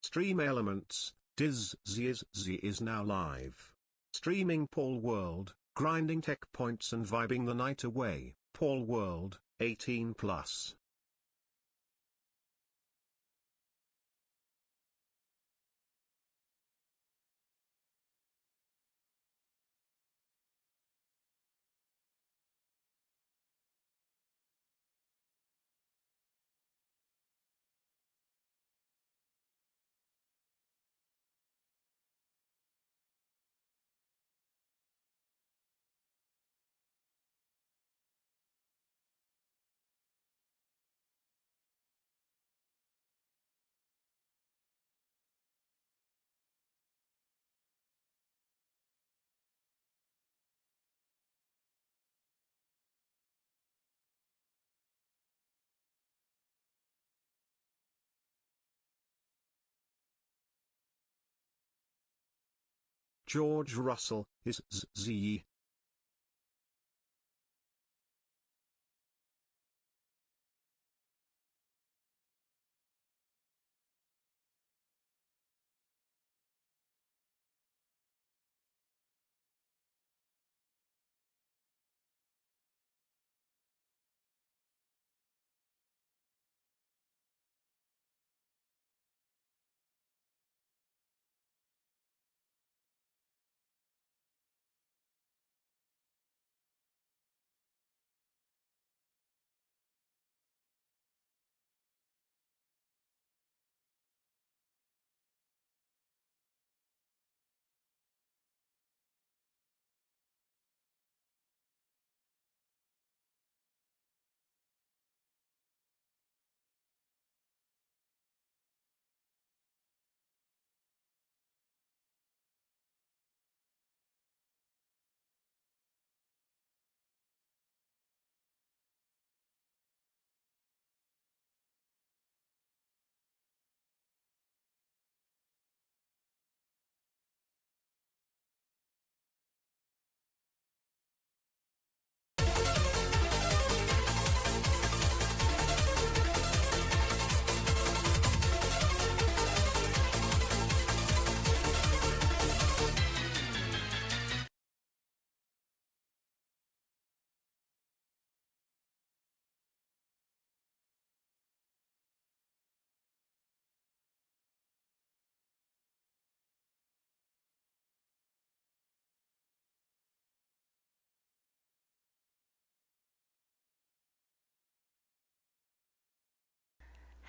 Stream Elements, DizzzyIzzzy is now live. Streaming Palworld, grinding tech points and vibing the night away. Palworld, 18+. George Russell is DizzzyIzzzy.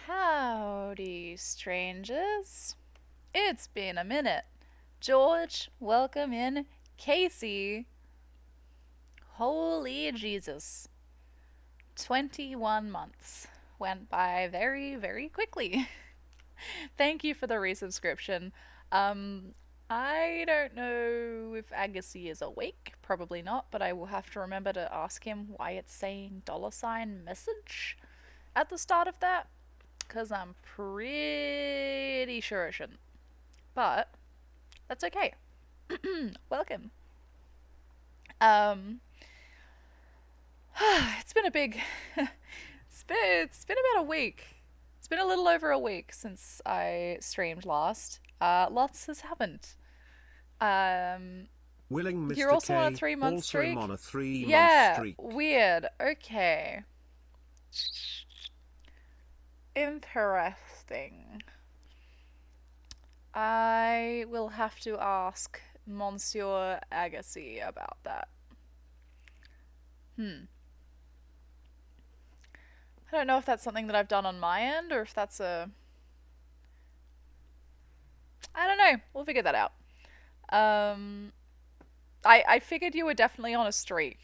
Howdy, strangers. It's been a minute. George, welcome in. Casey, holy Jesus. 21 months went by very, very quickly. Thank you for the resubscription. I don't know if Agassi is awake. Probably not, but I will have to remember to ask him why it's saying $message at the start of that, because I'm pretty sure it shouldn't. But that's okay. Welcome. It's been a big. it's been about a week. It's been a little over a week since I streamed last. Lots has happened. Willing You're Mr. also on a K, 3-month also streak? on a 3-month Yeah, streak. weird. Okay. Interesting. I will have to ask Monsieur Agassi about that. I don't know if that's something that I've done on my end or if that's a. I don't know. We'll figure that out. Um, I figured you were definitely on a streak.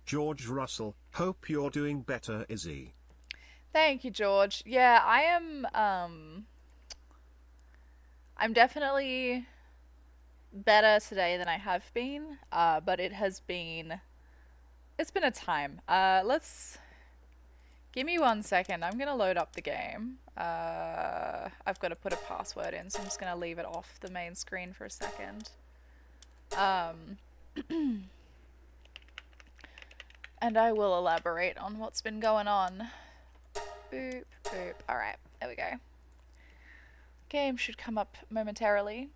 George Russell, hope you're doing better, Izzy. Thank you, George. Yeah, I am. I'm definitely better today than I have been. But it has been. It's been a time. Let's. Give me 1 second. I'm gonna load up the game. I've got to put a password in, so I'm just gonna leave it off the main screen for a second. And I will elaborate on what's been going on. Boop, boop. Alright, there we go. game should come up momentarily.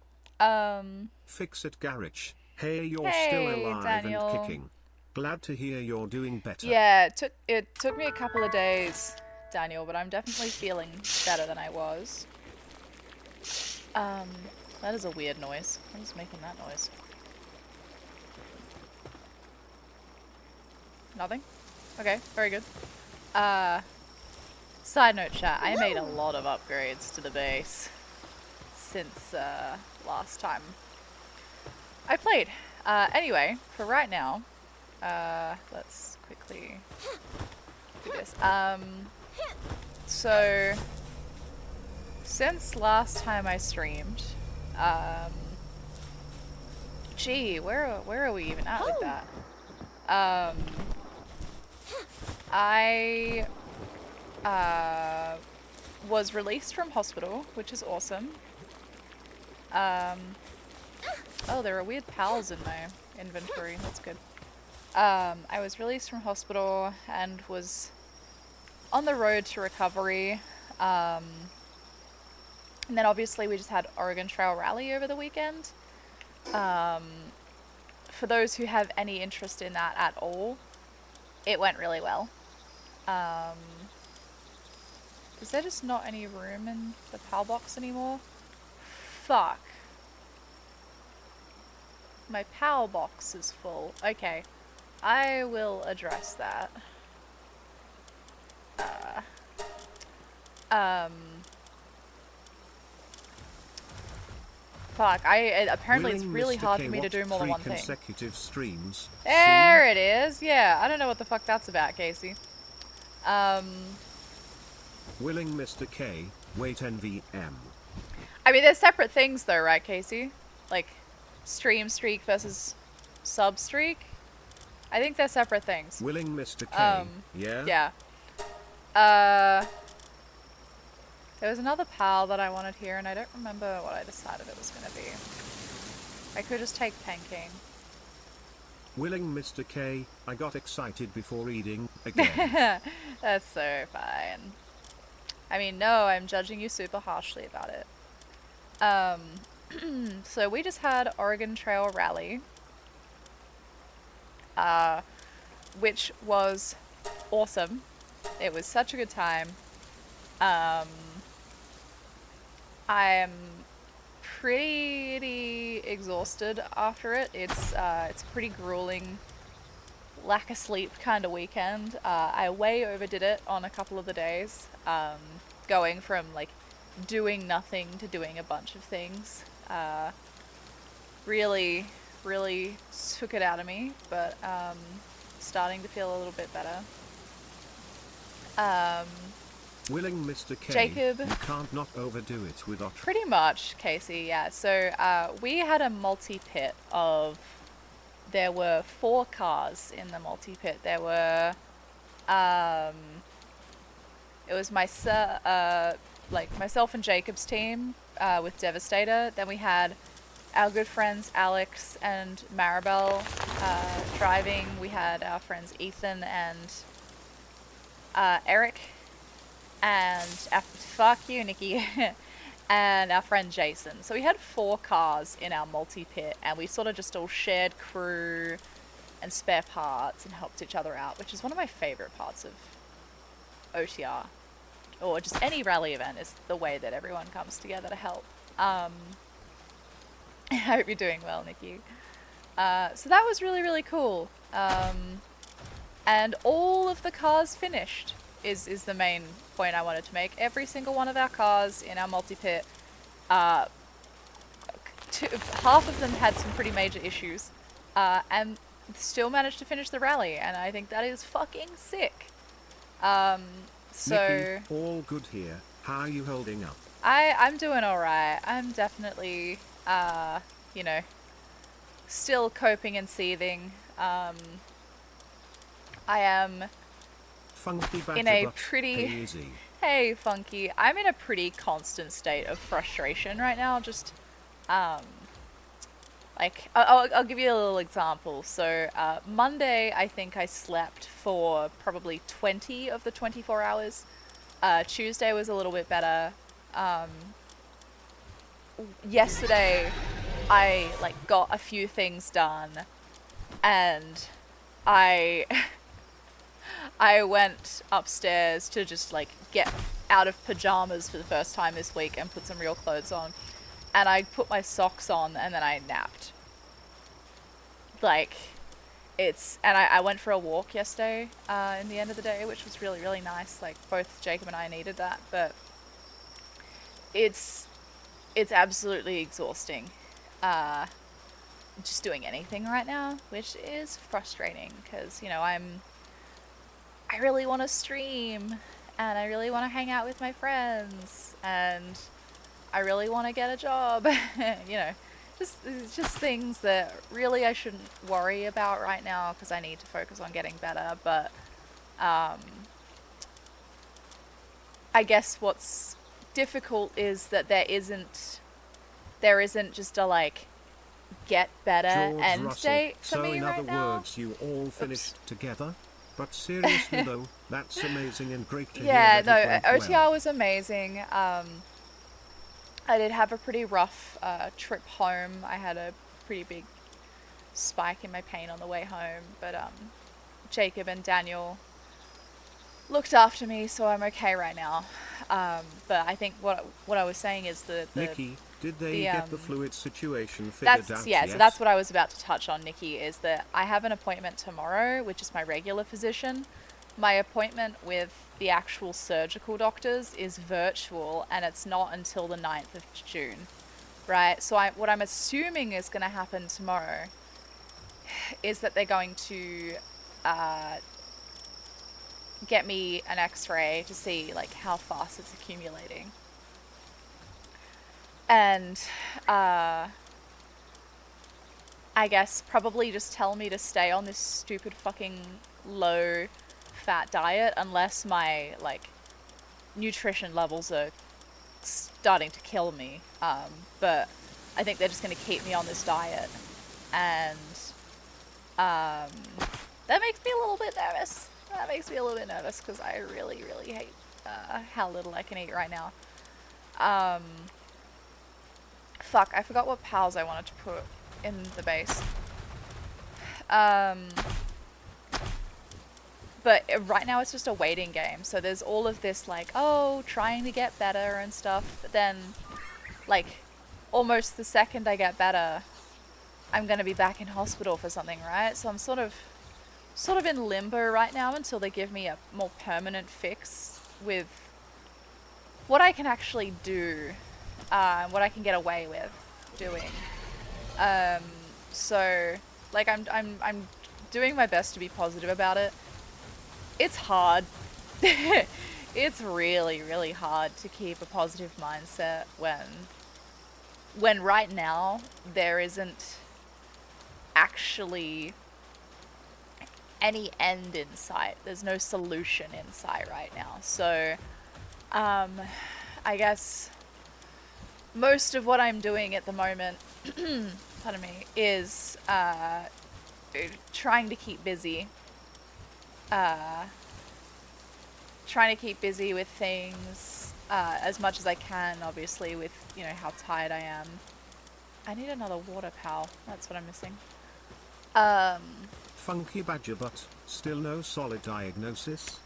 Fix it, Garage. Hey, you're still Hey, alive and Daniel. kicking. Glad to hear you're doing better. Yeah, it took me a couple of days, Daniel, but I'm definitely feeling better than I was. That is a weird noise. What is making that noise? Nothing? Okay, very good. Side note chat, I made a lot of upgrades to the base since last time I played. Anyway, for right now, let's quickly do this. So since last time I streamed, gee, where are we even at with that? I was released from hospital, which is awesome. Oh, there are weird pals in my inventory. That's good. I was released from hospital and was on the road to recovery. And then obviously we just had Oregon Trail Rally over the weekend. For those who have any interest in that at all, it went really well. Is there just not any room in the PAL box anymore? Fuck. My PAL box is full. Okay. I will address that. Fuck, apparently it's really hard for me to do more than one thing. Consecutive streams. There it is. Yeah, I don't know what the fuck that's about, Casey. Willing Mr. K, wait NVM. I mean, they're separate things though, right, Casey? Like, stream streak versus sub streak? I think they're separate things. Willing Mr. K, yeah? Yeah. There was another pal that I wanted here, and I don't remember what I decided it was going to be. I could just take Panking. Willing Mr. K, I got excited before eating again. That's so fine. I mean, no, I'm judging you super harshly about it. So we just had Oregon Trail Rally, which was awesome. It was such a good time. I am pretty exhausted after it. It's a pretty grueling, lack of sleep kind of weekend. I way overdid it on a couple of the days, going from like doing nothing to doing a bunch of things. Really took it out of me, but starting to feel a little bit better. Willing Mr. K, Jacob, you can't not overdo it with pretty much, Casey, yeah. So we had a multi-pit of, there were 4 cars in the multi-pit. There were, it was myself and Jacob's team with Devastator. Then we had our good friends Alex and Maribel driving. We had our friends Ethan and Eric. And fuck you, Nikki, and our friend Jason. So we had 4 cars in our multi-pit, and we sort of just all shared crew and spare parts and helped each other out, which is one of my favorite parts of OTR, or just any rally event, is the way that everyone comes together to help. I hope you're doing well, Nikki. So that was really cool. And all of the cars finished. Is the main point I wanted to make. Every single one of our cars in our multi-pit, half of them had some pretty major issues, and still managed to finish the rally, and I think that is fucking sick. So Nikki, all good here. How are you holding up? I'm doing alright. I'm definitely, you know, still coping and seething. I am in a pretty... Hey, Funky. I'm in a pretty constant state of frustration right now. Just, like, I'll give you a little example. So, Monday, I think I slept for probably 20 of the 24 hours. Tuesday was a little bit better. yesterday I like got a few things done, and I I went upstairs to just like get out of pajamas for the first time this week and put some real clothes on, and I put my socks on and then I napped. Like, I went for a walk yesterday in the end of the day, which was really, really nice. Like, both Jacob and I needed that, but it's absolutely exhausting just doing anything right now, which is frustrating because, you know, I really want to stream, and I really want to hang out with my friends, and I really want to get a job. You know, just things that really I shouldn't worry about right now because I need to focus on getting better. But I guess what's difficult is that there isn't just a like get better George end Russell. date for So me in right other now. words, you all finished together? But seriously though, that's amazing and great to Yeah, hear that no, it went OTR well. was amazing. I did have a pretty rough trip home. I had a pretty big spike in my pain on the way home, but Jacob and Daniel looked after me, so I'm okay right now. But I think what I was saying is Nikki, did they the get the fluid situation figured out yet? so that's what I was about to touch on, Nikki, is that I have an appointment tomorrow, which is my regular physician. My appointment with the actual surgical doctors is virtual, and it's not until the 9th of June, right? So what I'm assuming is going to happen tomorrow is that they're going to get me an x-ray to see like how fast it's accumulating. And I guess probably just tell me to stay on this stupid fucking low fat diet unless my like nutrition levels are starting to kill me. But I think they're just going to keep me on this diet, and that makes me a little bit nervous. Because I really, really hate how little I can eat right now. Fuck, I forgot what pals I wanted to put in the base. But right now it's just a waiting game. So there's all of this like, oh, trying to get better and stuff. But then, like, almost the second I get better, I'm going to be back in hospital for something, right? So I'm sort of in limbo right now until they give me a more permanent fix with what I can actually do, what I can get away with doing. So like I'm doing my best to be positive about it. It's hard. It's really, really hard to keep a positive mindset when right now there isn't actually any end in sight. There's no solution in sight right now. So I guess most of what I'm doing at the moment pardon me, is trying to keep busy. Trying to keep busy with things as much as I can, obviously, with, you know, how tired I am. I need another water, pal. That's what I'm missing. Funky badger, but still no solid diagnosis?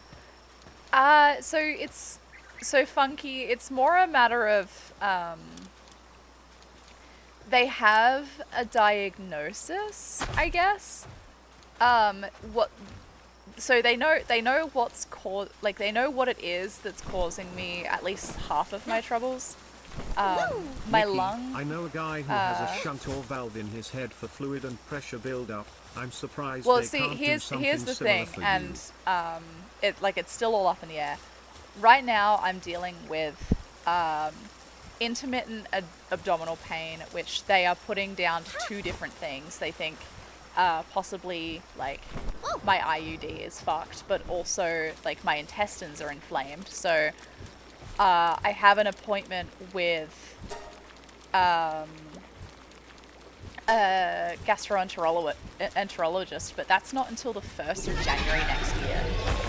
So it's so funky. It's more a matter of they have a diagnosis, I guess. So they know what's like they know what it is that's causing me at least half of my troubles. My Nikki, lung. I know a guy who has a shunt or valve in his head for fluid and pressure build-up. I'm surprised Well, they see, can't do something here's the similar thing, for and you. it's still all up in the air. Right now, I'm dealing with intermittent abdominal pain, which they are putting down to two different things. They think possibly like my IUD is fucked, but also like my intestines are inflamed. So I have an appointment with a gastroenterologist, but that's not until the 1st of January next year,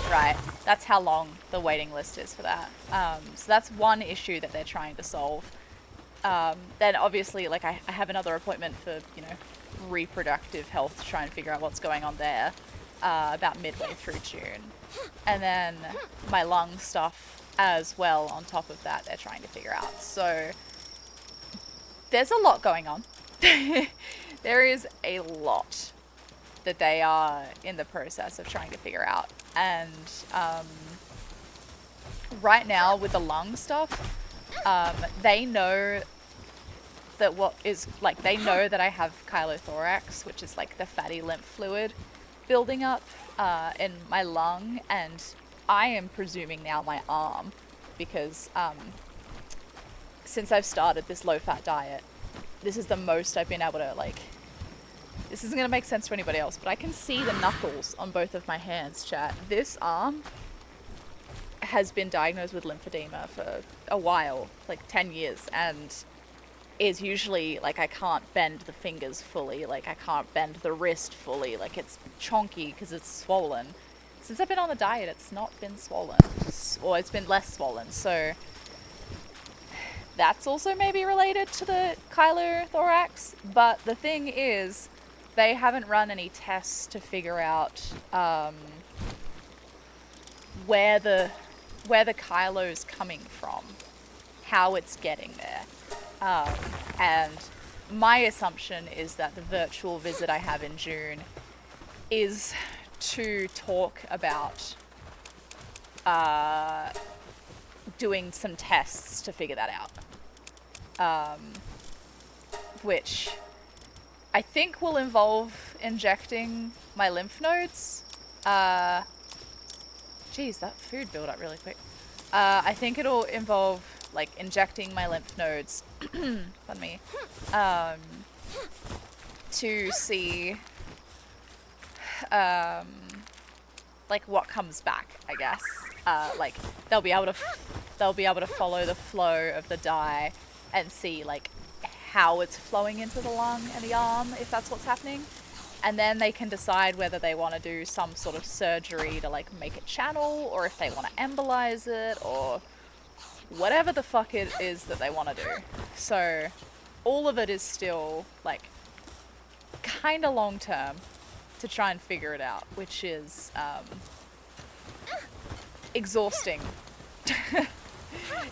right? That's how long the waiting list is for that. So that's one issue that they're trying to solve. Then obviously, like, I have another appointment for, you know, reproductive health to try and figure out what's going on there about midway through June. And then my lung stuff as well on top of that they're trying to figure out. So there's a lot going on. There is a lot that they are in the process of trying to figure out. And right now with the lung stuff, they know that they know that I have chylothorax, which is like the fatty lymph fluid building up in my lung, and I am presuming now my arm, because since I've started this low-fat diet, this is the most I've been able to, like, this isn't going to make sense to anybody else, but I can see the knuckles on both of my hands, chat. This arm has been diagnosed with lymphedema for a while, like 10 years, and is usually, like, I can't bend the fingers fully, like, I can't bend the wrist fully, like, it's chonky because it's swollen. Since I've been on the diet, it's not been swollen, or it's been less swollen, so that's also maybe related to the chylothorax. But the thing is, they haven't run any tests to figure out where the chylo's coming from, how it's getting there. And my assumption is that the virtual visit I have in June is to talk about doing some tests to figure that out. Which I think will involve injecting my lymph nodes. Geez, that food built up really quick. I think it'll involve, like, injecting my lymph nodes, pardon me, to see, like, what comes back, I guess. Like, they'll be able to follow the flow of the dye and see, like, how it's flowing into the lung and the arm, if that's what's happening. And then they can decide whether they want to do some sort of surgery to, like, make it channel, or if they want to embolize it, or whatever the fuck it is that they want to do. So all of it is still, like, kind of long term to try and figure it out, which is exhausting.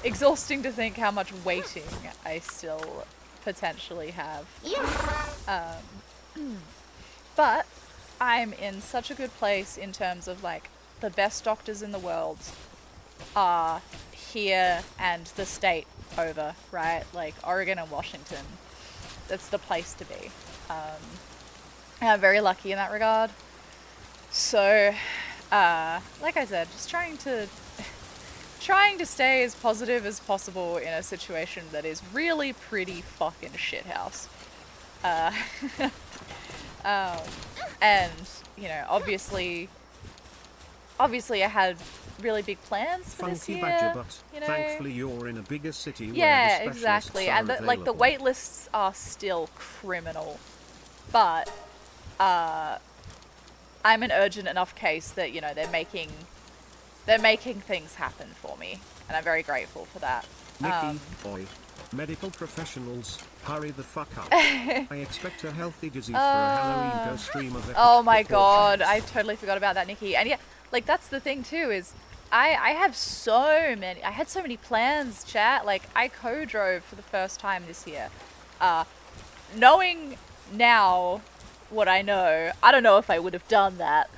Exhausting to think how much waiting I still potentially have. But I'm in such a good place in terms of, like, the best doctors in the world are here and the state over, right? Like, Oregon and Washington. That's the place to be. And I'm very lucky in that regard. So, like I said, just trying to stay as positive as possible in a situation that is really pretty fucking shithouse. And, you know, obviously I had really big plans for this year. Badger, but you know? thankfully you're in a bigger city where yeah, the exactly. And are like the wait lists are still criminal, but I'm an urgent enough case that, you know, they're making things happen for me, and I'm very grateful for that. Nikki, oi. Medical professionals, hurry the fuck up. I expect a healthy Dizzy for a Halloween go stream of oh my god, I totally forgot about that, Nikki. And yeah, like, that's the thing too, is I had so many plans, chat. Like, I co-drove for the first time this year. Knowing now what I know, I don't know if I would have done that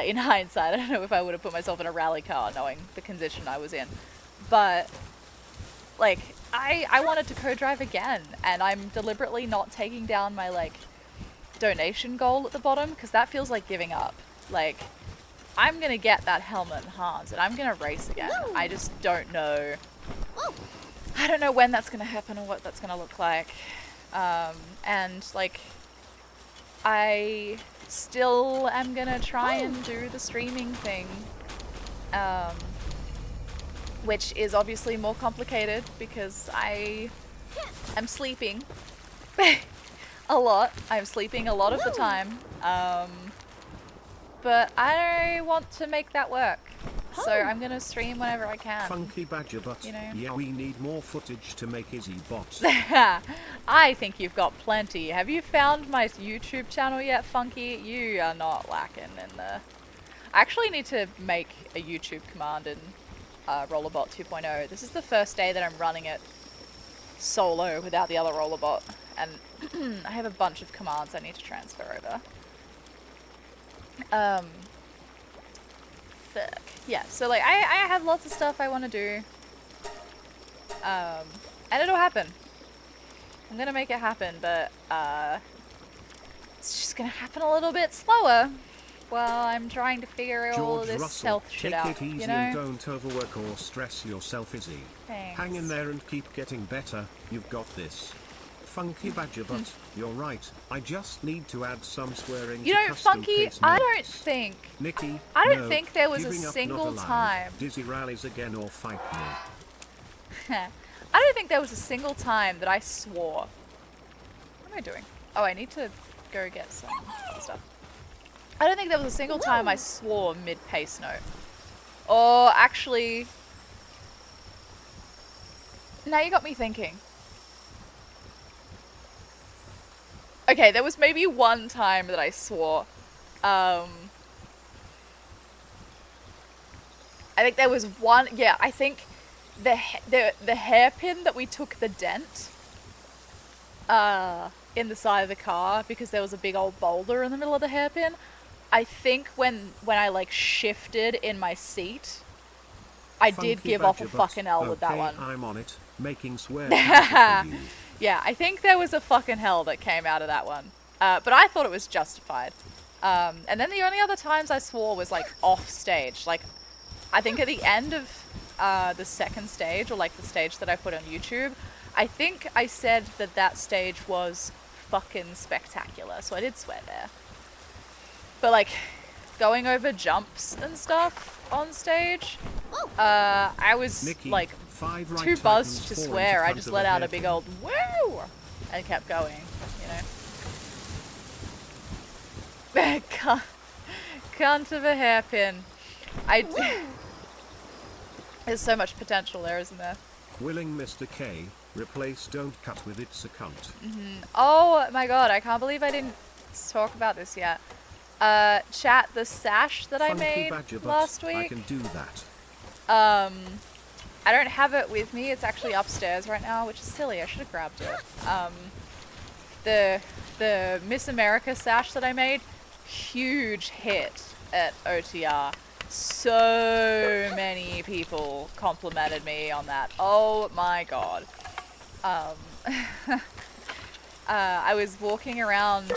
in hindsight. I don't know if I would have put myself in a rally car knowing the condition I was in. But, like, I wanted to co-drive again, and I'm deliberately not taking down my, like, donation goal at the bottom, because that feels like giving up. Like, I'm gonna get that helmet and Hans, and I'm gonna race again. I just don't know. I don't know when that's gonna happen or what that's gonna look like. And, like, I still am gonna try and do the streaming thing. Which is obviously more complicated because I am sleeping a lot. I'm sleeping a lot of the time. But I want to make that work. So I'm gonna stream whenever I can. Funky Badger Butt. You know? Yeah, we need more footage to make Izzy bot. I think you've got plenty. Have you found my YouTube channel yet, Funky? You are not lacking in the... I actually need to make a YouTube command in Rollerbot 2.0. This is the first day that I'm running it solo without the other Rollerbot. And I have a bunch of commands I need to transfer over. Fuck. Yeah, so like I have lots of stuff I want to do. And it'll happen. I'm gonna make it happen, but it's just gonna happen a little bit slower while I'm trying to figure all of this health shit out. Take it easy, you know? and don't overwork or stress yourself, Izzy. Thanks. Hang in there and keep getting better. You've got this. Funky Badger Butt, you're right. I just need to add some swearing. You know, Funky, I don't think there was a single time. Dizzy rallies again or fight me. I don't think there was a single time that I swore. What am I doing? Oh, I need to go get some stuff. I don't think there was a single time I swore mid-pace note. Or actually... Now you got me thinking. Okay, there was maybe one time that I swore. I think there was one... Yeah, I think the hairpin that we took the dent in the side of the car because there was a big old boulder in the middle of the hairpin. I think when I like shifted in my seat, I did give off a fucking L with that one. I'm on it, making swear. Yeah, I think there was a fucking hell that came out of that one. But I thought it was justified. And then the only other times I swore was like off stage. Like, I think at the end of the second stage, or like the stage that I put on YouTube, I think I said that stage was fucking spectacular. So I did swear there. But like, going over jumps and stuff on stage, I was Nikki, like too buzzed to swear. I just let out a big old woo and kept going, you know. Cunt of a hairpin. There's so much potential there, isn't there? Willing Mr. K, replace don't cut with it's a cunt. Oh my god, I can't believe I didn't talk about this yet. Chat, the sash that I made last week. I can do that. I don't have it with me. It's actually upstairs right now, which is silly. I should have grabbed it. The Miss America sash that I made, huge hit at OTR. So many people complimented me on that. Oh my god. I was walking around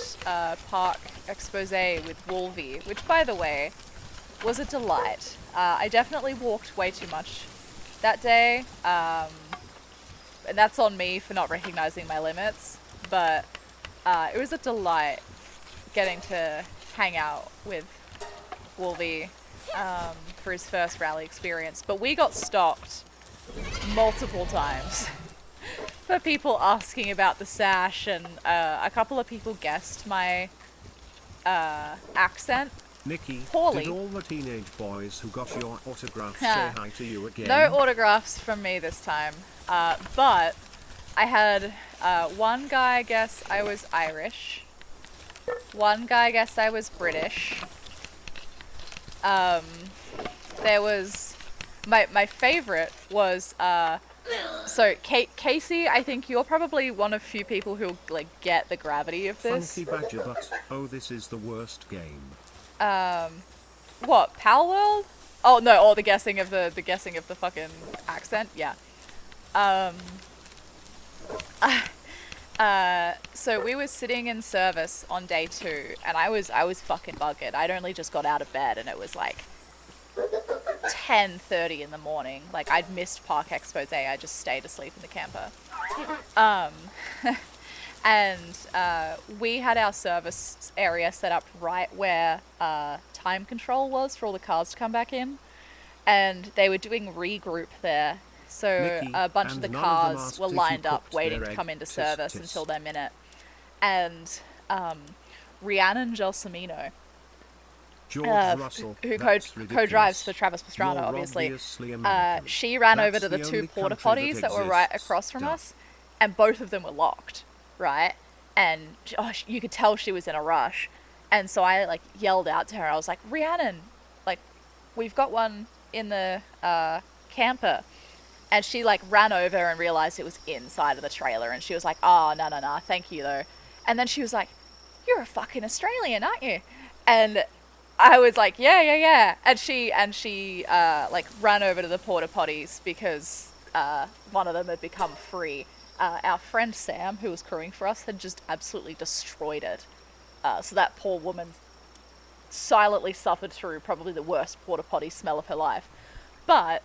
Park Expose with Wolvie, which, by the way, was a delight. I definitely walked way too much that day, and that's on me for not recognizing my limits, but it was a delight getting to hang out with Wolvie for his first rally experience. But we got stopped multiple times for people asking about the sash, and a couple of people guessed my accent Nikki, poorly. did all the teenage boys who got your autograph say hi to you again? No autographs from me this time, but I had one guy guess I was Irish, one guy guess I was British. There was my favorite was so Casey, I think you're probably one of few people who'll like get the gravity of this. Funky Badger Butt. Oh, this is the worst game. What, Palworld? Oh no, or the guessing of the guessing of the fucking accent, yeah. So we were sitting in service on day 2, and I was fucking buggered. I'd only just got out of bed, and it was like 10:30 in the morning. Like, I'd missed Park Expose. I just stayed asleep in the camper. And we had our service area set up right where time control was for all the cars to come back in, and they were doing regroup there. So Nikki, a bunch of the cars were lined up waiting to egg. come into service until their minute. And Rhiannon Gelsomino George Russell, who that's co-drives for ridiculous. Travis Pastrana, You're obviously. obviously American. She ran over That's to the the two only porta country potties that that were right exists. across from Duh. us, and both of them were locked, right? And you could tell she was in a rush, and so I like yelled out to her. I was like, Rhiannon, like, we've got one in the camper. And she like ran over and realized it was inside of the trailer, and she was like, oh, no, thank you though. And then she was like, you're a fucking Australian, aren't you? And I was like, yeah. And she like ran over to the porta potties because one of them had become free. Our friend Sam, who was crewing for us, had just absolutely destroyed it. So that poor woman silently suffered through probably the worst porta potty smell of her life. But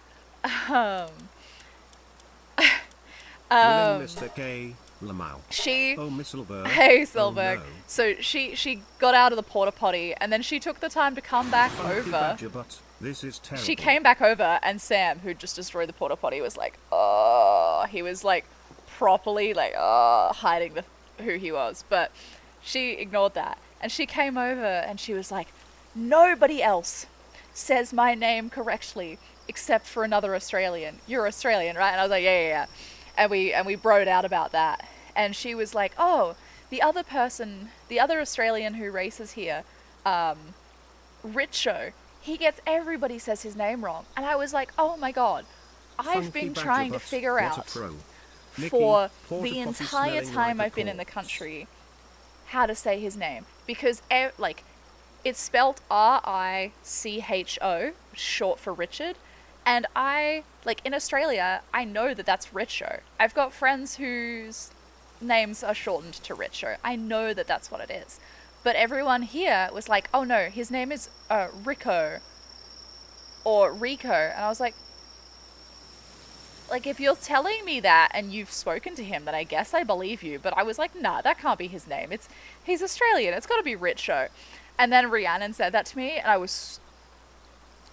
Willing Mr. K. Lamau. she Oh, Miss Silberg. Hey, Oh, Silberg. no. So she got out of the porta potty, and then she took the time to come back Funky over. badger butt. This is terrible. She came back over, and Sam, who just destroyed the porta potty, was like, oh, he was like properly like, hiding who he was. But she ignored that, and she came over, and she was like, nobody else says my name correctly except for another Australian. You're Australian, right? And I was like, yeah. And we broed out about that. And she was like, oh, the other Australian who races here, Richo, everybody says his name wrong. And I was like, oh my god, I've Funky been badger trying to butt. figure What a out pro. Nikki, for porta the potty entire smelling time like a I've been in the corpse. country how to say his name. Because, like, it's spelled Richo, short for Richard. And in Australia, I know that that's Richo. I've got friends whose names are shortened to Richo. I know that that's what it is. But everyone here was like, oh no, his name is Rico or Rico. And I was like, if you're telling me that and you've spoken to him, then I guess I believe you. But I was like, nah, that can't be his name. He's Australian. It's got to be Richo. And then Rhiannon said that to me, and I was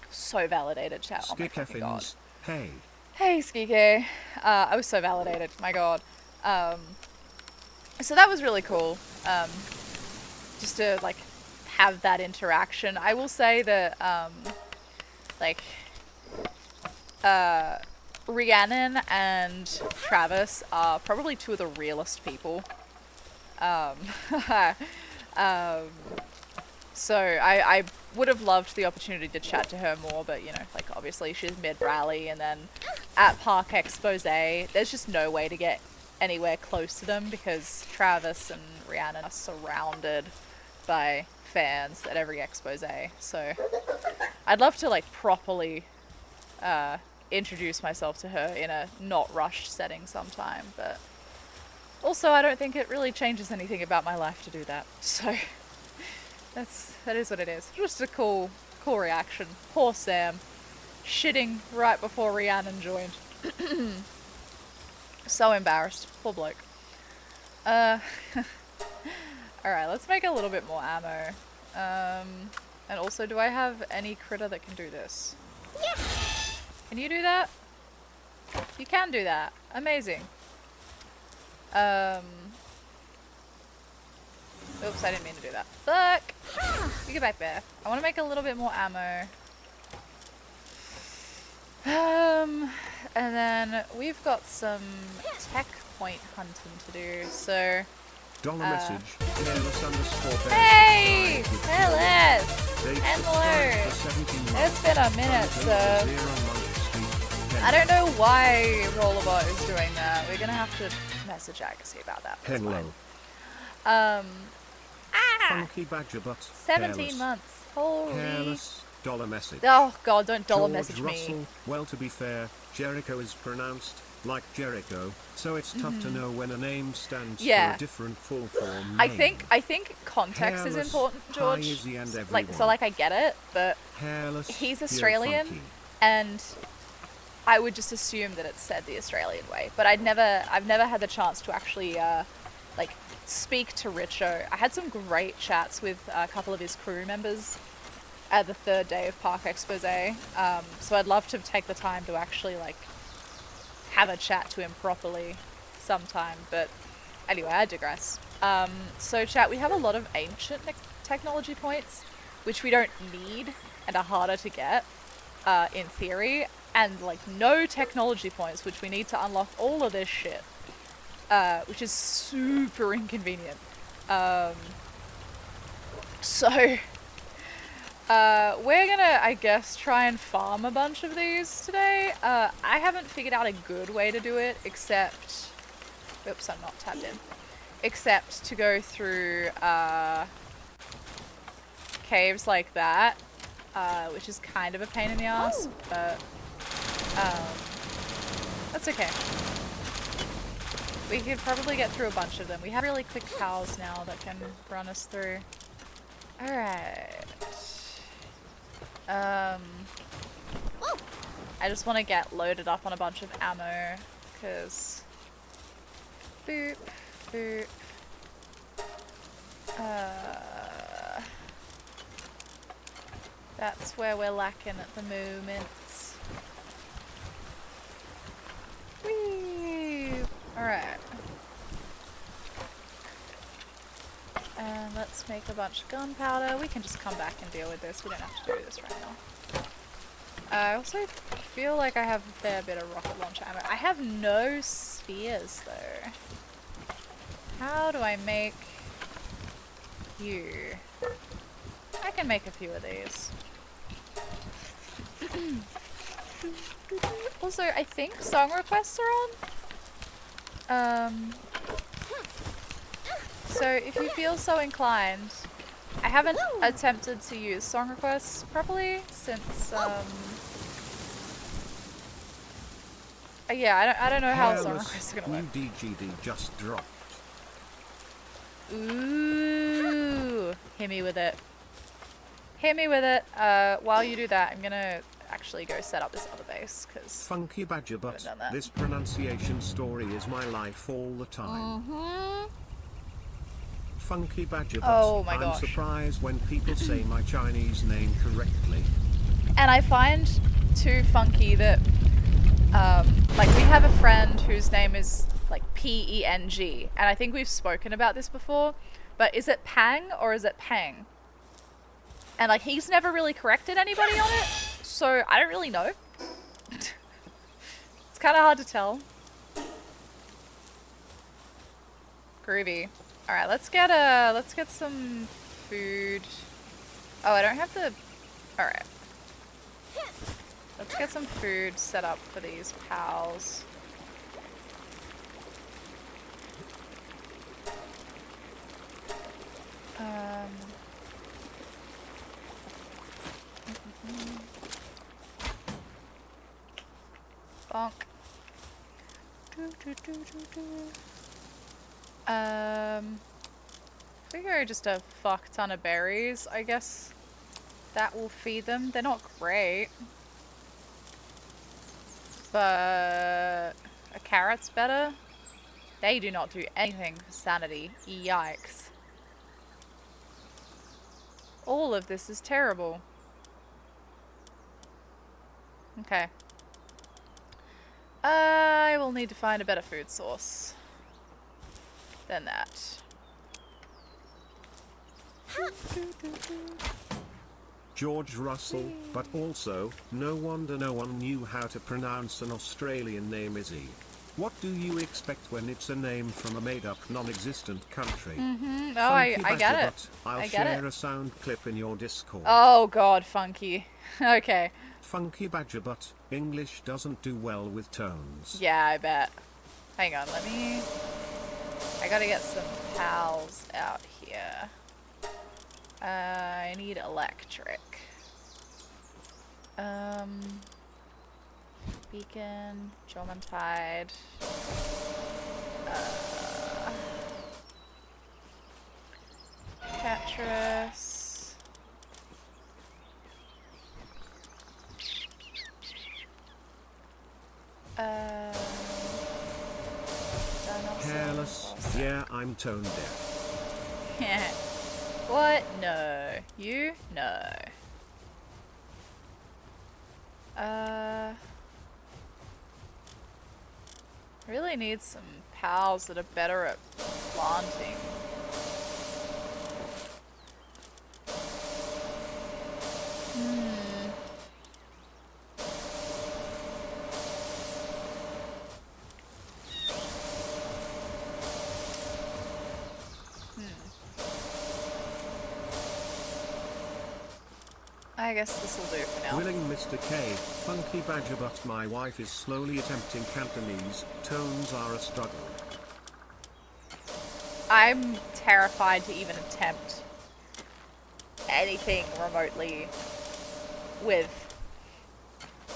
so validated, chat. Oh my fucking god. Hey. Hey, Skike. I was so validated. My god. So that was really cool. Just to, like, have that interaction. I will say that, Rhiannon and Travis are probably two of the realest people. So I would have loved the opportunity to chat to her more, but, you know, like, obviously she's mid-rally, and then at Park Expose, there's just no way to get anywhere close to them because Travis and Rhiannon are surrounded by fans at every expose. So I'd love to, like, properly introduce myself to her in a not rushed setting sometime, but also I don't think it really changes anything about my life to do that. So that is what it is. Just a cool reaction. Poor Sam, shitting right before Rhiannon joined. So embarrassed. Poor bloke. Alright, let's make a little bit more ammo. And also, do I have any critter that can do this? Yeah. Can you do that? You can do that. Amazing. Oops, I didn't mean to do that. Fuck! You get back there. I want to make a little bit more ammo. And then we've got some tech point hunting to do, so... Dollar message, Hey! Hello! It's been a minute, sir. I don't know why Rollerbot is doing that. We're gonna have to message Agassi about that. Hello. Funky badger butt. 17 months. Holy. Careless. Dollar message. Oh god, don't dollar George message Russell. me. Well, to be fair, Jericho is pronounced like Jericho, so it's tough to know when a name stands for a different full form name. I think context is important, George. Like I get it, but he's Australian, and I would just assume that it's said the Australian way. But I've never had the chance to actually like speak to Richo. I had some great chats with a couple of his crew members at the third day of Park Expose. So I'd love to take the time to actually like have a chat to him properly sometime. But anyway, I digress. So chat, we have a lot of ancient technology points. which we don't need and are harder to get in theory, and like no technology points, which we need to unlock all of this shit, which is super inconvenient. So we're gonna, I guess, try and farm a bunch of these today. I haven't figured out a good way to do it, except... Oops, I'm not tabbed in. Except to go through caves like that, which is kind of a pain in the ass, but that's okay. We could probably get through a bunch of them. We have really quick cows now that can run us through. Alright. I just want to get loaded up on a bunch of ammo, because... Boop, boop. That's where we're lacking at the moment. Whee! Alright. And let's make a bunch of gunpowder. We can just come back and deal with this. We don't have to do this right now. I also feel like I have a fair bit of rocket launcher ammo. I have no spheres though. How do I make you? I can make a few of these. Also, I think song requests are on. So if you feel so inclined, I haven't attempted to use song requests properly since yeah, I don't know how song requests are gonna work. New DGD just dropped. Ooh, hit me with it. Hit me with it. While you do that, I'm gonna actually go set up this other base, because Funky Badger, but this pronunciation story is my life all the time. Funky Badger, but oh my I'm gosh. surprised when people say my Chinese name correctly. And I find too funky that like we have a friend whose name is like P-E-N-G, and I think we've spoken about this before, but is it Pang or is it Pang? And like he's never really corrected anybody on it, so I don't really know. It's kind of hard to tell. Groovy. All right, let's get some food. Oh, I don't have the. All right. Let's get some food set up for these pals. Bonk. If we go just a fuck ton of berries, I guess that will feed them. They're not great, but a carrot's better. They do not do anything for sanity. Yikes. All of this is terrible. Okay. I will need to find a better food source than that. George Russell, but also, no wonder no one knew how to pronounce an Australian name Izzy. What do you expect when it's a name from a made-up, non-existent country? Oh, I get it. I'll share a sound clip in your Discord. Oh god, Funky. Okay. Funky Badger, but English doesn't do well with tones. Yeah, I bet. Hang on, I gotta get some pals out here. I need electric. Beacon, German Pied. Tetris. Hairless, yeah, I'm tone deaf. What? No. You? No. Really need some pals that are better at planting. I guess this will do for now. Willing Mr. K, Funky Badger, but my wife is slowly attempting Cantonese. Tones are a struggle. I'm terrified to even attempt anything remotely with,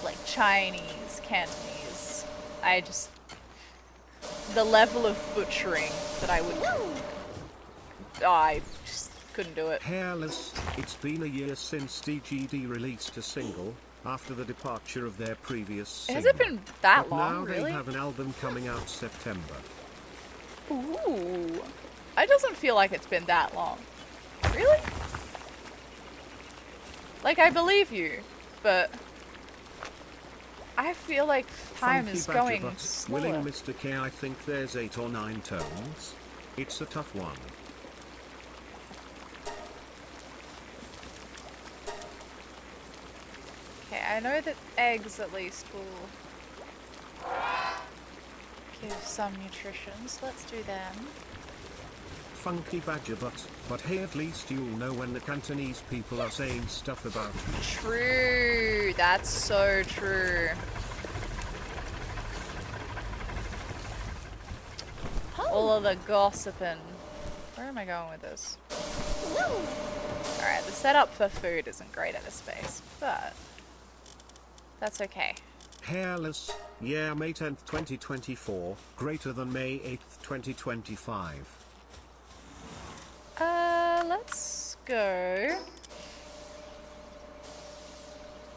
like, Chinese, Cantonese. The level of butchering that I would... I just couldn't do it. Hairless, it's been a year since DGD released a single, after the departure of their previous singer. Has it been that But long, now really? they have an album coming out September. Ooh. It doesn't feel like it's been that long. Really? Like, I believe you, but I feel like time Funky is Badger, going but slower. Willing Mr. K, I think there's 8 or 9 tones. It's a tough one. Okay, I know that eggs at least will give some nutrition, so let's do them. Funky Badger, but hey, at least you'll know when the Cantonese people are saying stuff about you. True, that's so true. All of the gossiping. Where am I going with this? Alright, the setup for food isn't great at this space, but that's okay. Hairless, yeah, May 10th, 2024, greater than May 8th, 2025. Let's go.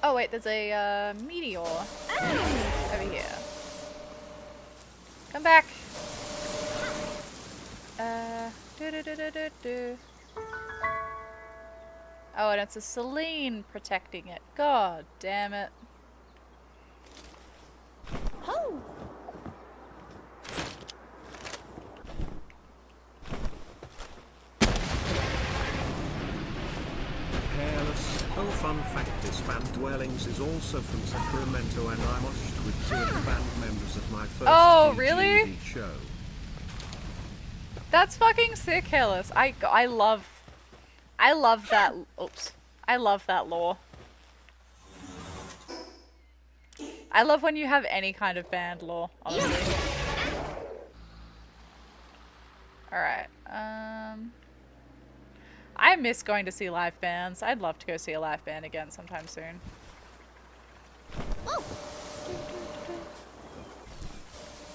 Oh wait, there's a meteor over here. Come back. Oh, and it's a Celine protecting it. God damn it. Oh. Hairless, oh fun fact, this band Dwellings is also from Sacramento and I watched with 2 of the band members at my first Oh, DGD really? show. That's fucking sick, Hellas. I love that. Oops. I love that lore. I love when you have any kind of band lore, honestly. Alright, I miss going to see live bands. I'd love to go see a live band again sometime soon.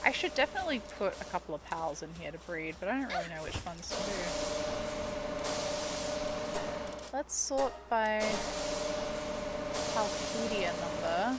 I should definitely put a couple of pals in here to breed, but I don't really know which ones to do. Let's sort by Palpedia number.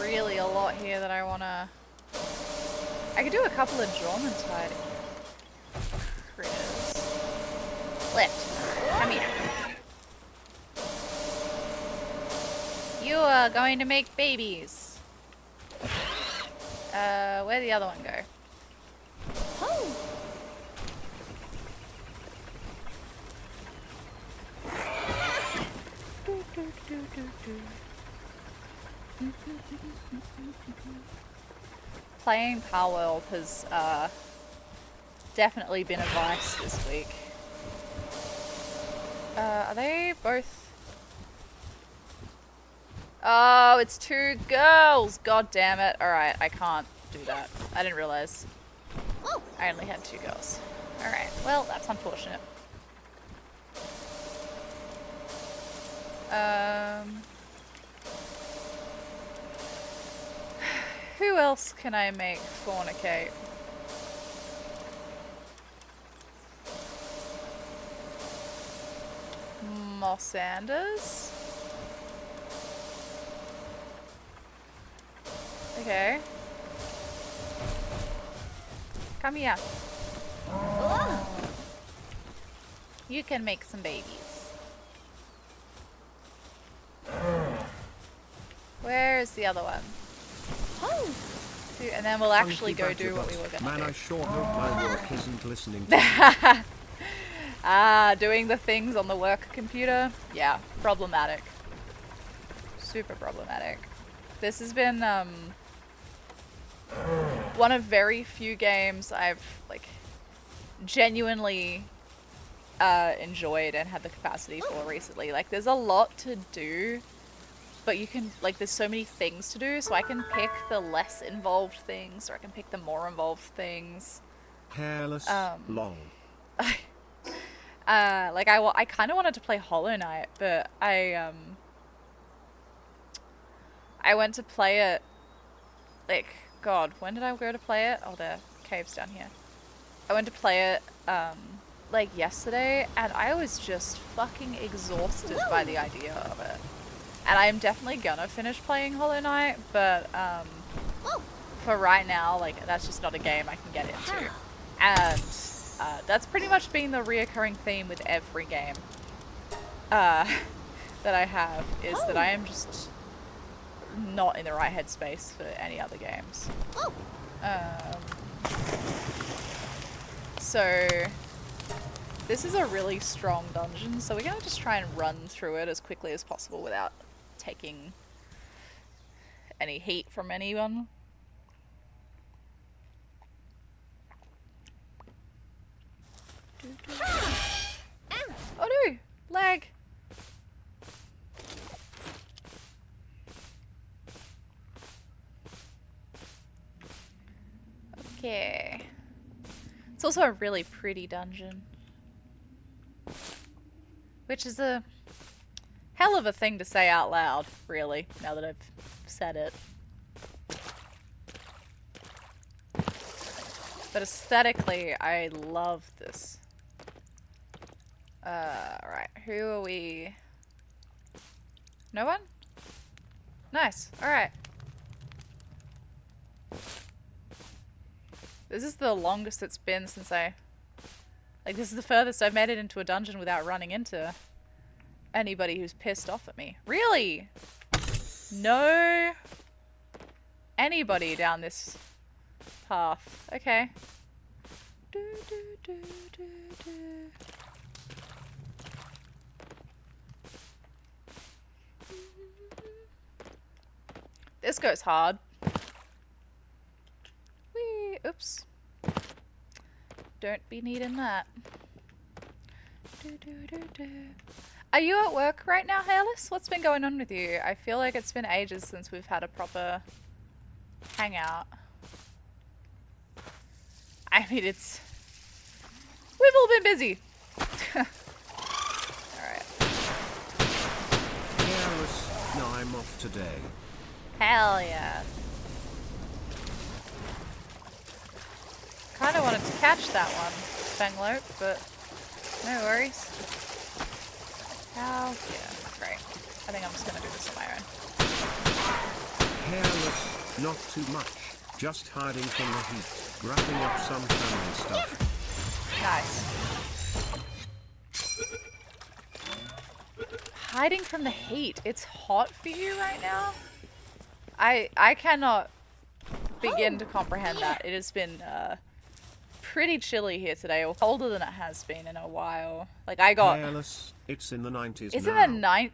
Really a lot here that I wanna... I could do a couple of Jormantide critters. Lift. Come here. You are going to make babies. Where'd the other one go? Oh. Playing Palworld has definitely been a vice this week. Are they both? Oh, it's 2 girls! God damn it. Alright, I can't do that. I didn't realize. I only had 2 girls. Alright, well, that's unfortunate. Who else can I make fornicate? Mossanders? Okay. Come here. You can make some babies. Where is the other one? Ho! And then we'll actually Funky go do what we badger were butt. gonna Man, I do. sure hope my work isn't listening to me. Doing the things on the work computer? Yeah, problematic. Super problematic. This has been, one of very few games I've, like, genuinely, enjoyed and had the capacity for recently. Like, there's a lot to do, but you can, like, there's so many things to do, so I can pick the less involved things, or I can pick the more involved things. Hairless, lol. Like, I kind of wanted to play Hollow Knight, but I went to play it, like, God, when did I go to play it? Oh, the cave's down here. I went to play it, like, yesterday, and I was just fucking exhausted by the idea of it. And I am definitely gonna finish playing Hollow Knight, but, for right now, like, that's just not a game I can get into. And, that's pretty much been the reoccurring theme with every game, that I have, is that I am just not in the right headspace for any other games. So, this is a really strong dungeon, so we're gonna just try and run through it as quickly as possible without taking any heat from anyone. Oh no! Lag! Okay. It's also a really pretty dungeon. Which is a hell of a thing to say out loud, really, now that I've said it. But aesthetically, I love this. Right, who are we? No one? Nice, alright. This is the longest it's been since like, this is the furthest I've made it into a dungeon without running into anybody who's pissed off at me. Really? No anybody down this path. Okay. This goes hard. Whee! Oops. Don't be needing that. Are you at work right now, Hairless? What's been going on with you? I feel like it's been ages since we've had a proper hangout. I mean, we've all been busy. Alright. Hairless, now I'm off today. Hell yeah. Kinda wanted to catch that one, Spenglope, but no worries. Hell yeah. Great. I think I'm just gonna do this on my own. Hairless, not too much. Just hiding from the heat. Wrapping up some family stuff. Nice. Hiding from the heat. It's hot for you right now? I cannot begin to comprehend that. It has been pretty chilly here today, or colder than it has been in a while. Like, I got... Hairless, it's in the 90s It's now. in the night.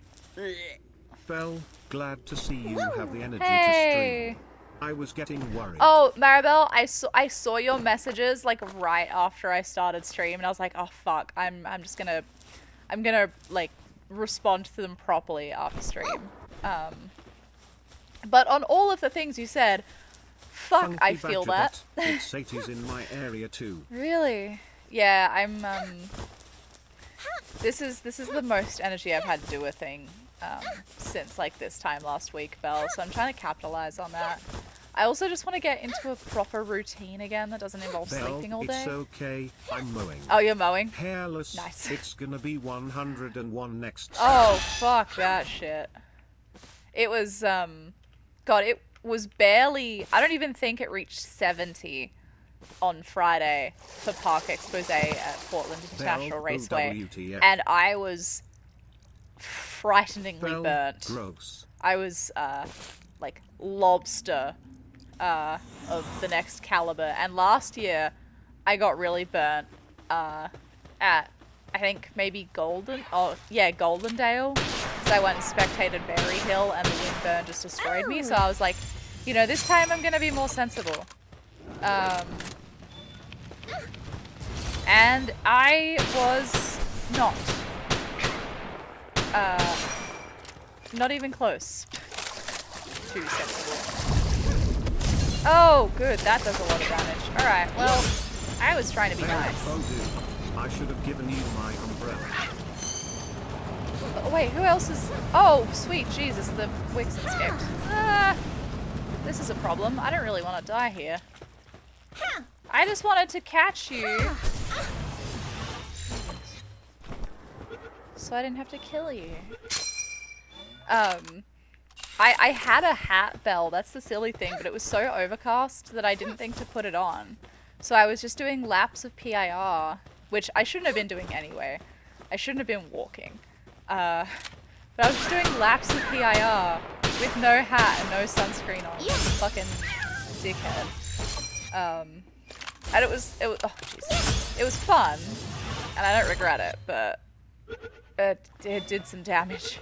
Belle, glad to see you have the energy Hey. to stream. I was getting worried. Oh, Maribel, I saw your messages like right after I started stream, and I was like, oh fuck, I'm gonna like respond to them properly after stream. But on all of the things you said, fuck, Funky I feel badger that. butt. It's 80s in my area too. Really? Yeah, I'm this is the most energy I've had to do a thing since like this time last week, Belle, so I'm trying to capitalize on that. I also just want to get into a proper routine again that doesn't involve Belle, sleeping all day. it's okay, I'm mowing. Oh, you're mowing? Hairless, Nice. it's gonna be 101 next. Oh, fuck that shit. It was, God, it was barely, I don't even think it reached 70 on Friday for Park Expose at Portland International Raceway. OWTF. And I was frighteningly Belle, burnt. gross. I was, like lobster of the next caliber. And last year, I got really burnt at, I think, maybe Goldendale. Because I went and spectated Berry Hill and the wind burn just destroyed me. So I was like, you know, this time I'm going to be more sensible. And I was not. Not even close to sensible. Oh, good. That does a lot of damage. Alright, well, I was trying to be nice. Oh, dude. I should have given you my umbrella. Oh, wait, who else is... Oh, sweet Jesus, the Wix escaped. This is a problem. I don't really want to die here. I just wanted to catch you. So I didn't have to kill you. I had a hat bell, that's the silly thing, but it was so overcast that I didn't think to put it on. So I was just doing laps of PIR, which I shouldn't have been doing anyway. I shouldn't have been walking. But I was just doing laps of PIR with no hat and no sunscreen on. Fucking dickhead. And it was, oh jeez. It was fun, and I don't regret it, but it did some damage.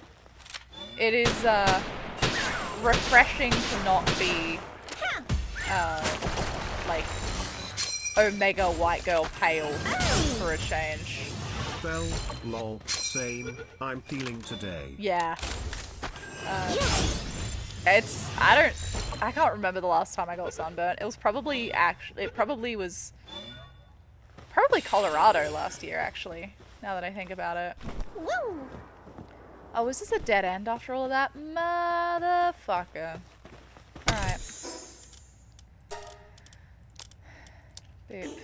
It is, refreshing to not be, like, Omega White Girl Pale for a change. Well, lol, same. I'm peeling today. Yeah. I can't remember the last time I got sunburnt. It was probably, probably Colorado last year, actually, now that I think about it. Woo! Oh, is this a dead end after all of that? Motherfucker. Alright. Boop.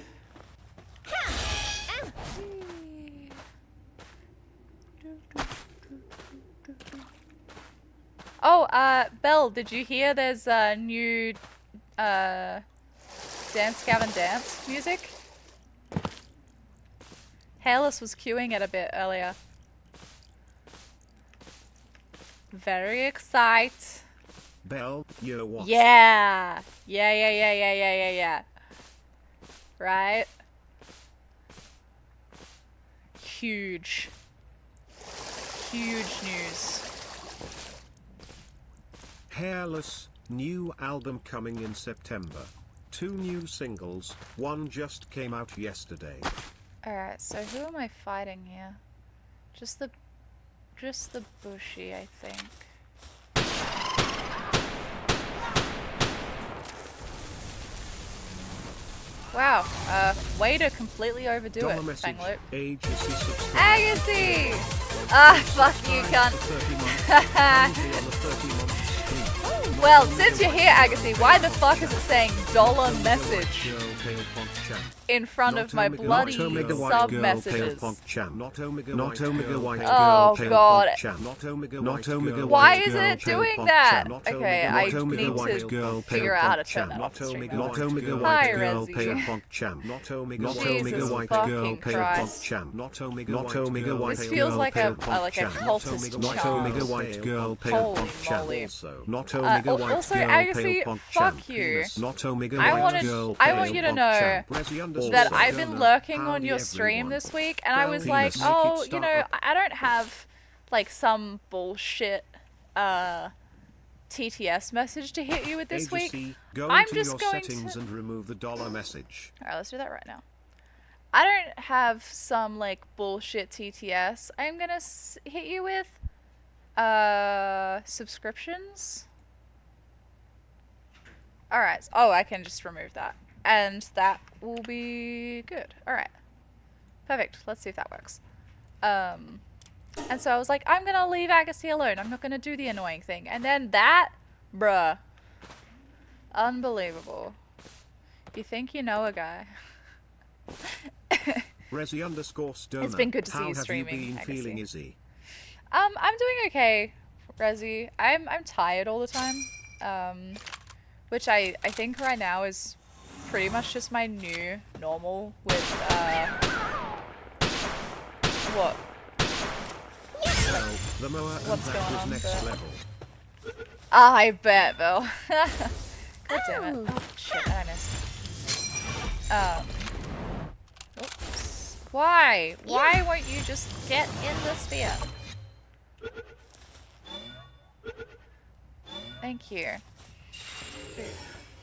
Oh, Belle, did you hear there's a new, Dance Gavin Dance music? Hairless was queuing it a bit earlier. Very excited. Belle, you're what? Yeah! Yeah. Right? Huge. Huge news. Hairless, new album coming in September. 2 new singles, one just came out yesterday. Alright, so who am I fighting here? Just the bushy, I think. Wow, way to completely overdo Dollar it, message, Fangloop. Agency Agassi! Ah, fuck you, cunt. Well, since you're here, Agassi, why the fuck is it saying dollar message in front of my bloody sub messages? Oh god. Why is it doing that? Okay, I need to figure out how to turn that off. Hi, Rezzy. Jesus fucking Christ. This feels like a cultist chant. Holy moly. Also, Agassi, fuck you. I want you to know that I've been lurking on your stream this week, and I was like, oh, you know, I don't have, like, some bullshit, TTS message to hit you with this week. I'm just going to... and remove the dollar message. Alright, let's do that right now. I don't have some, like, bullshit TTS. I'm gonna hit you with, subscriptions. Alright, oh, I can just remove that. And that will be good. Alright. Perfect. Let's see if that works. And so I was like, I'm gonna leave Agassi alone. I'm not gonna do the annoying thing. And then that, bruh. Unbelievable. You think you know a guy. Rezzy_Stoner. It's been good to see How you have streaming, you been feeling, Izzy? I'm doing okay, Rezzy. I'm tired all the time. Which I think right now is pretty much just my new normal with, what? Well, the mower and What's that going was on, next but... level. I bet, Bill. God damn it. Oh, shit, I missed. Oops. Why? Why won't you just get in the sphere? Thank you.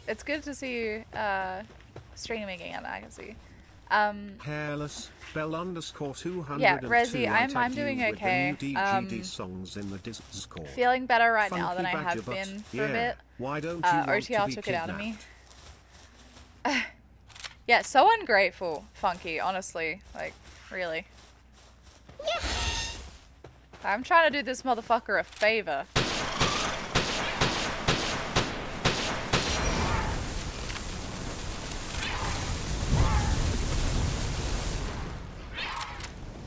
It's good to see you streaming again, I can see. Hairless, Bell underscore 202. Yeah, Resi, I I'm tagged doing you with the new okay. DGD songs in the Discord. Feeling better right now Funky than I badger have butt. been for Yeah, a bit. why don't you want OTR to be took it out of me. kidnapped? Yeah, so ungrateful, Funky, honestly. Like, really. I'm trying to do this motherfucker a favor.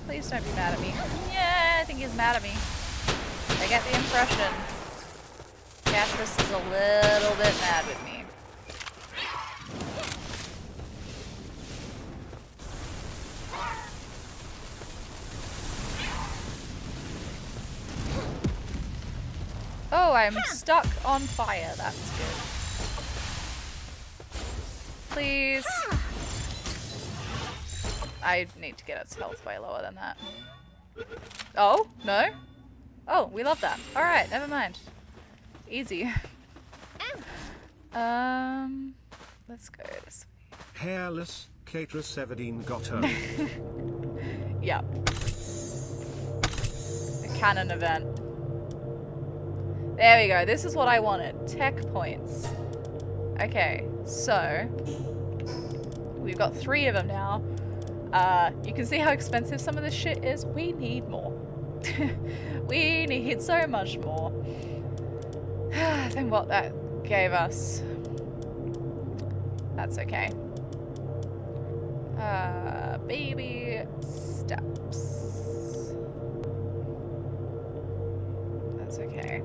Please don't be mad at me. Yeah, I think he's mad at me. I get the impression Catrice is a little bit mad with me. Oh, I'm stuck on fire. That's good. Please. I need to get its health way lower than that. Oh, no? Oh, we love that. Alright, never mind. Easy. Let's go this way. Hairless, Caterus 17 got home. Yep. A canon event. There we go. This is what I wanted. Tech points. Okay, so we've got 3 of them now. You can see how expensive some of this shit is. We need more. We need so much more than what that gave us. That's okay. Baby steps. That's okay.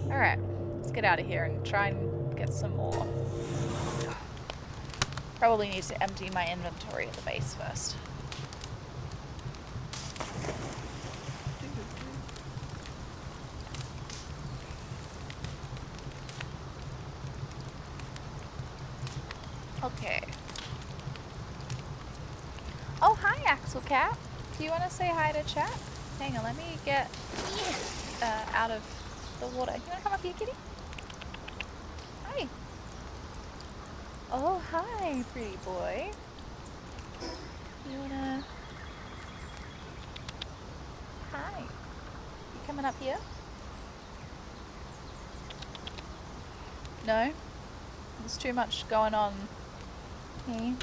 Alright, let's get out of here and try and get some more. Probably need to empty my inventory at the base first. Okay. Oh, hi, Axel Cat. Do you want to say hi to chat? Hang on, let me get out of the water. You want to come up here, kitty? Hi. Oh, hi, pretty boy. You wanna... Hi. You coming up here? No? There's too much going on here.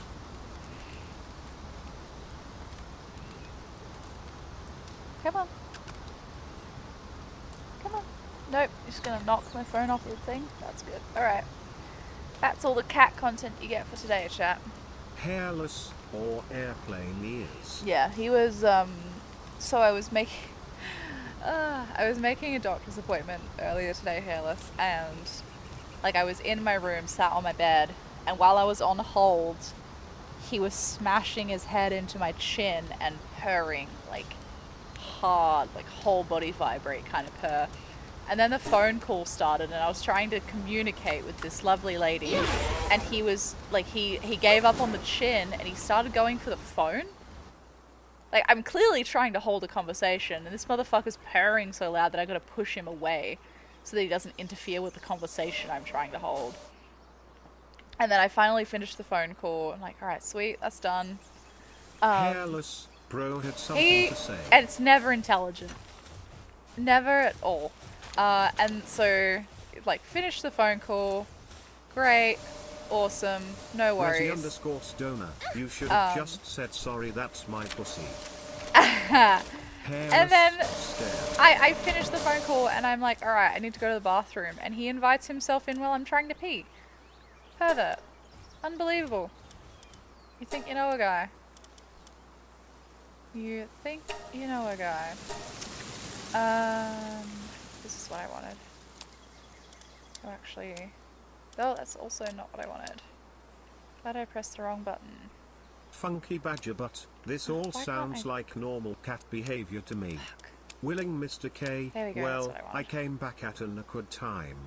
Come on. Come on. Nope, just gonna knock my phone off the thing. That's good. Alright. That's all the cat content you get for today, chat. Hairless or airplane ears. Yeah, he was, so I was making a doctor's appointment earlier today, hairless, and, like, I was in my room, sat on my bed, and while I was on hold, he was smashing his head into my chin and purring, like, hard, like, whole body vibrate kind of purr. And then the phone call started, and I was trying to communicate with this lovely lady, and he was, like, he gave up on the chin, and he started going for the phone. Like, I'm clearly trying to hold a conversation, and this motherfucker's purring so loud that I gotta push him away so that he doesn't interfere with the conversation I'm trying to hold. And then I finally finished the phone call. I'm like, alright, sweet, that's done. Hairless, bro had something to say. And it's never intelligent. Never at all. And so, like, finished the phone call. Great. Awesome. No worries. Resi underscore stoner. You should have just said sorry, that's my pussy. And then stare. I finished the phone call and I'm like, alright, I need to go to the bathroom. And he invites himself in while I'm trying to pee. Pervert. Unbelievable. You think you know a guy. You think you know a guy. This is what I wanted. Oh, actually... Oh, that's also not what I wanted. Glad I pressed the wrong button. Funky badger butt. This all Why can't sounds I- like normal cat behavior to me. Fuck. Willing Mr. K. There we go, that's Well, what I want. I came back at an awkward time.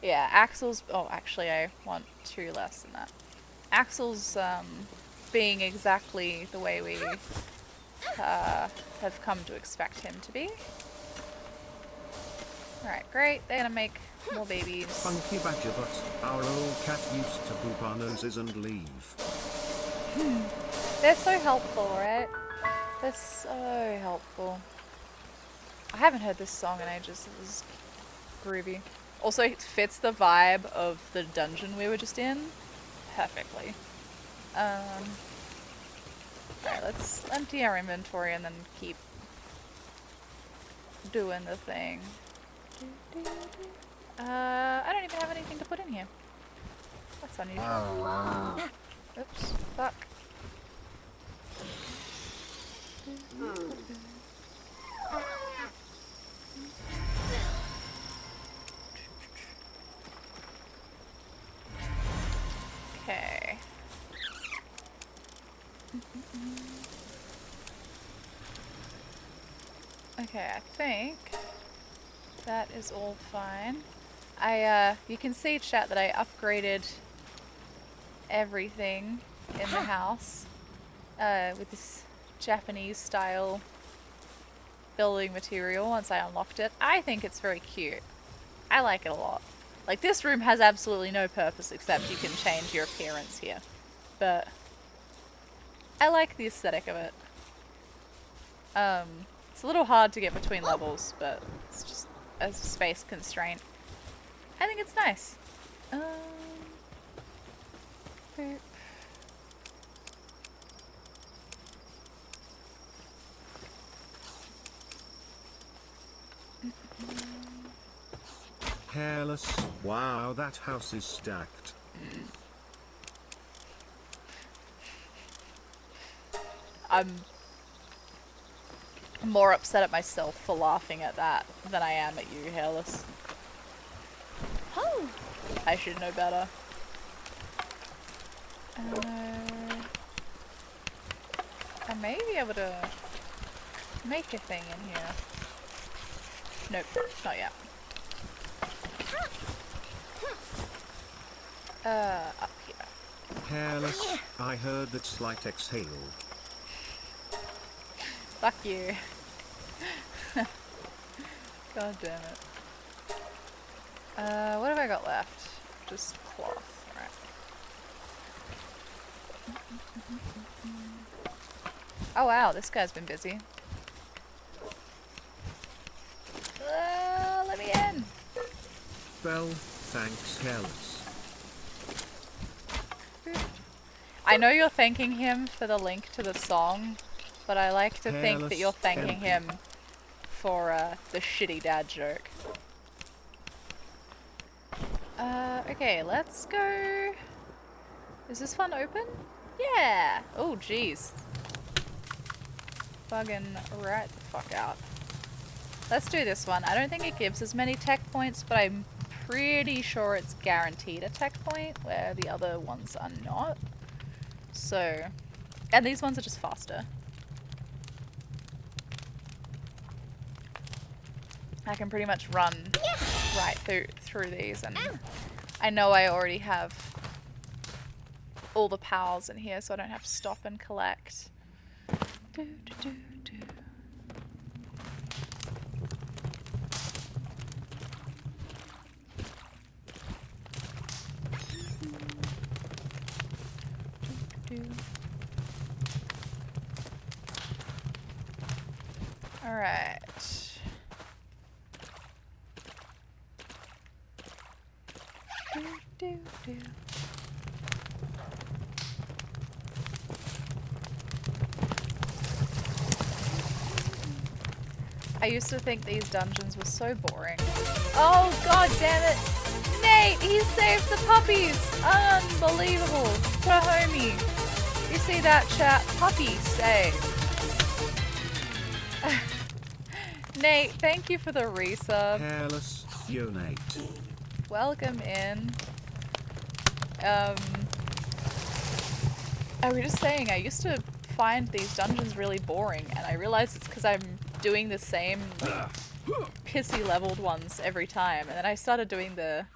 Yeah, Axel's... Oh, actually, I want 2 less than that. Axel's being exactly the way we have come to expect him to be. Alright, great. They're gonna make more babies. Funky badger, but our old cat used to poop our noses and leave. They're so helpful, right? They're so helpful. I haven't heard this song in ages. It was groovy. Also, it fits the vibe of the dungeon we were just in perfectly. Alright, let's empty our inventory and then keep doing the thing. I don't even have anything to put in here. That's unusual. Oops, fuck. Okay. Okay, I think that is all fine. You can see, chat, that I upgraded everything in the house with this Japanese style building material once I unlocked it. I think it's very cute. I like it a lot. Like, this room has absolutely no purpose except you can change your appearance here. But I like the aesthetic of it. It's a little hard to get between levels, but it's just a space constraint. I think it's nice. Boop. Hairless. Wow, that house is stacked. I'm more upset at myself for laughing at that than I am at you, Hairless. Ho! I should know better. I may be able to make a thing in here. Nope, not yet. Up here. Hairless. I heard that slight exhale. Fuck you. God damn it. What have I got left? Just cloth, right. Oh wow, this guy's been busy. Let me in! Bell, thanks, Hairless. I know you're thanking him for the link to the song, but I like to think that you're thanking him for the shitty dad joke. Okay, let's go. Is this one open? Yeah! Oh, jeez. Bugging right the fuck out. Let's do this one. I don't think it gives as many tech points, but I'm pretty sure it's guaranteed a tech point, where the other ones are not. So, and these ones are just faster. I can pretty much run right through these, and I know I already have all the pals in here, so I don't have to stop and collect. Do, do, do, do. All right. Do, do, do. I used to think these dungeons were so boring. Oh god damn it! Nate, he saved the puppies! Unbelievable! What a homie! You see that, chat? Puppy saved. Nate, thank you for the resub. Hairless, yo Nate. Welcome in. I was just saying, I used to find these dungeons really boring, and I realize it's because I'm doing the same pissy leveled ones every time, and then I started doing the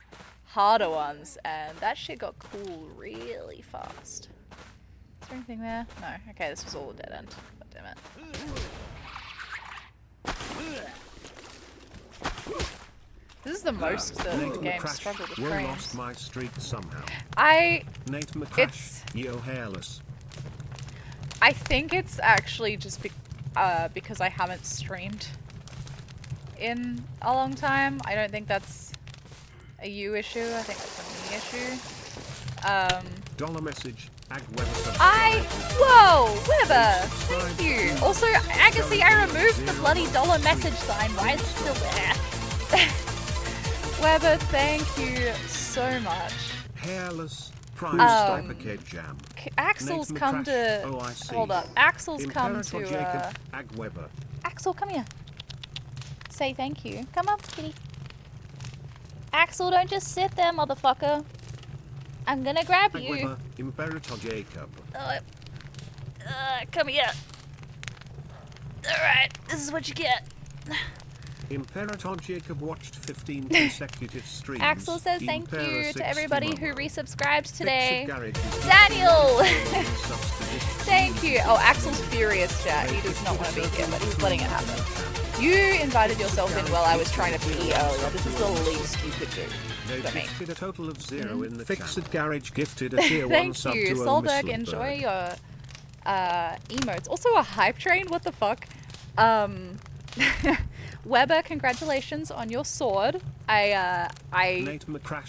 harder ones, and that shit got cool really fast. Is there anything there? No. Okay, this was all a dead end. God damn it. This is the most the game struggled with frames. Lost my streak somehow. Nate McCrash, yo hairless. I think it's actually just because I haven't streamed in a long time. I don't think that's a you issue. I think that's a me issue. Dollar message. Whoa, Weber, thank you. Also, Agassi, I removed the bloody dollar message sign. Why is it still there? Weber, thank you so much. Hairless. Prime Stipercade Jam. Axel's come to. Oh, I see. Hold up. Axel's come to. Jacob, Agweber. Axel, come here. Say thank you. Come on, kitty. Axel, don't just sit there, motherfucker. I'm gonna grab you. Agweber, Imperator Jacob. Come here. Alright, this is what you get. Imperator Jacob watched 15 consecutive streams. Axel says thank you to everybody who resubscribed today. Garage, Daniel! Thank you. Oh, Axel's furious, chat. He does not want to be here, but he's letting it happen. You invited yourself in while I was trying to pee earlier. This is the least you could do. They for me. gifted a total of 0 in the Fixit Garage gifted a tier 1 Thank sub you, to Solberg. Enjoy your emotes. Also a hype train. What the fuck? Weber, congratulations on your sword. I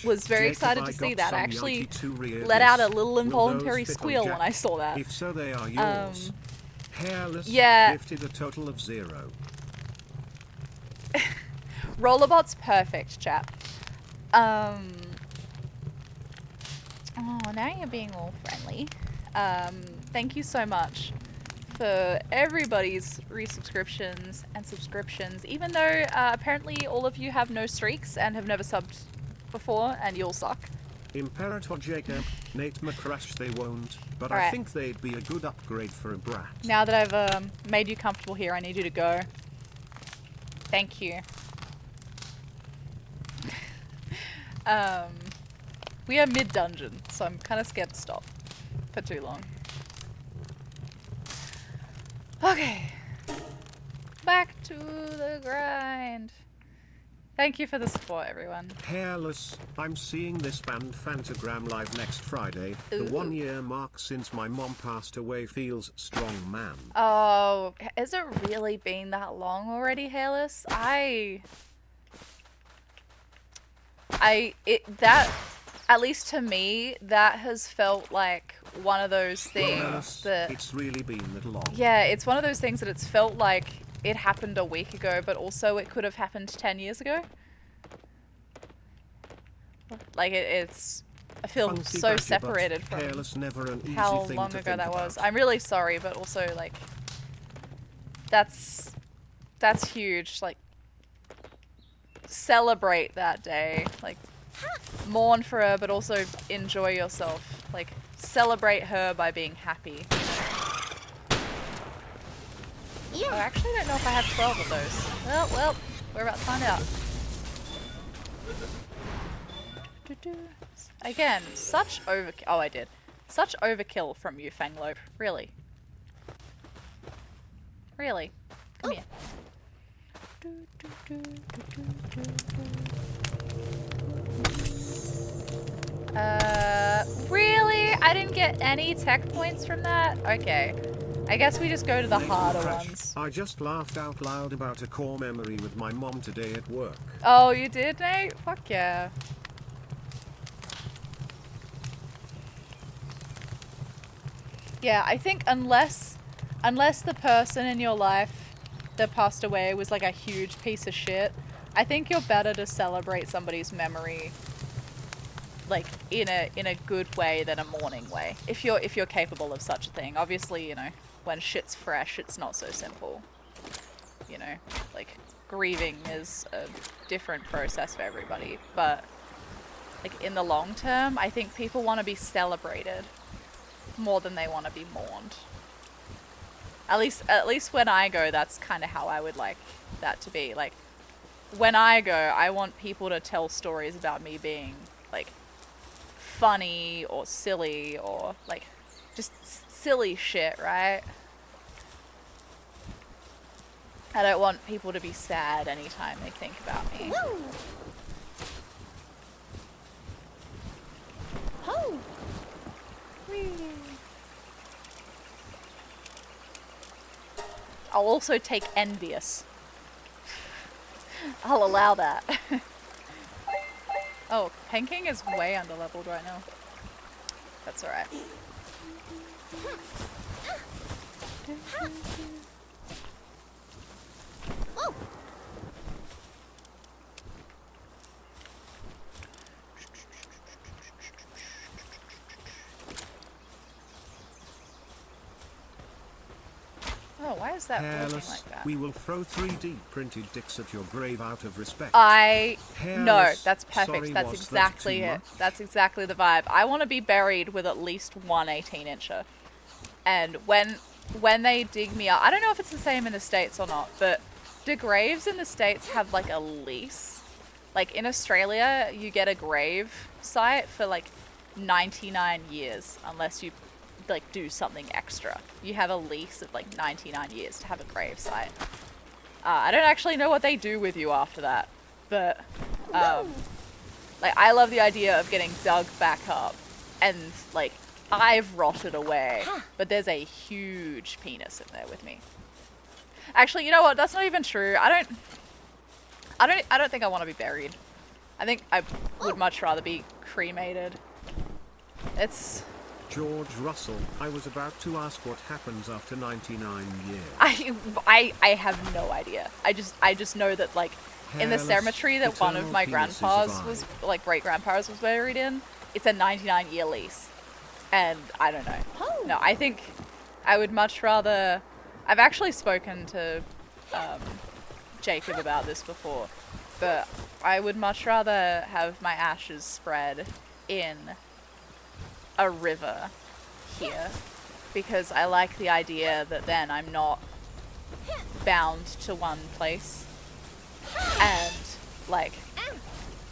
was very excited to see that. I actually let out a little involuntary squeal when I saw that. If so, they are yours. Hairless gifted a total of 0. Rollerbot's perfect, chap. Oh, now you're being all friendly. Thank you so much for everybody's resubscriptions and subscriptions, even though apparently all of you have no streaks and have never subbed before, and you'll suck. Imperator Jacob, Nate McCrash, they won't, but All I right. think they'd be a good upgrade for a brat. Now that I've made you comfortable here, I need you to go. Thank you. We are mid-dungeon, so I'm kind of scared to stop for too long. Okay. Back to the grind. Thank you for the support, everyone. Hairless, I'm seeing this band Fantagram live next Friday. Ooh. The 1 year mark since my mom passed away feels strong, man. Oh, has it really been that long already, Hairless? That, at least to me, that has felt like one of those things that... It's really been that long. Yeah, it's one of those things that it's felt like it happened a week ago, but also it could have happened 10 years ago. Like, I feel Funky so badger, separated but from hairless, never an easy how thing long to ago think that was. about. I'm really sorry, but also, like, that's huge. Like, celebrate that day. Like, mourn for her, but also enjoy yourself. Like, celebrate her by being happy. Yeah. I actually don't know if I have 12 of those. Well, we're about to find out. Again, such overkill. Oh, I did. Such overkill from you, Fanglope. Really. Really. Come here. Really? I didn't get any tech points from that? Okay. I guess we just go to the harder ones. I just laughed out loud about a core memory with my mom today at work. Oh, you did, Nate? Fuck yeah. Yeah, I think unless the person in your life that passed away was like a huge piece of shit, I think you're better to celebrate somebody's memory like in a good way than a mourning way. If you're capable of such a thing. Obviously, you know, when shit's fresh, it's not so simple. You know, like grieving is a different process for everybody, but like in the long term, I think people want to be celebrated more than they want to be mourned. At least when I go, that's kind of how I would like that to be. Like, when I go, I want people to tell stories about me being, like, funny or silly or, like, just silly shit, right? I don't want people to be sad anytime they think about me. Woo! Ho! Whee! I'll also take envious. I'll allow that. Oh, Penking is way underleveled right now. That's alright. Oh! Oh, why is that working Hairless, like that? we will throw 3D printed dicks at your grave out of respect. No, Hairless, that's perfect. sorry, That's was that exactly too it. much? That's exactly the vibe. I want to be buried with at least one 18-incher. And when they dig me up, I don't know if it's the same in the States or not, but do graves in the States have like a lease? Like in Australia, you get a grave site for like 99 years unless you like do something extra. You have a lease of like 99 years to have a grave site. I don't actually know what they do with you after that, but like I love the idea of getting dug back up and like I've rotted away, but there's a huge penis in there with me. Actually, you know what? That's not even true. I don't think I want to be buried. I think I would much rather be cremated. It's George Russell, I was about to ask what happens after 99 years. I have no idea. I just know that like in the Hairless, cemetery that one of eternal my penises grandpas abide. was like great-grandpas was buried in, it's a 99-year lease. And I don't know. Oh. No, I think I would much rather. I've actually spoken to Jacob about this before, but I would much rather have my ashes spread in a river here because I like the idea that then I'm not bound to one place and like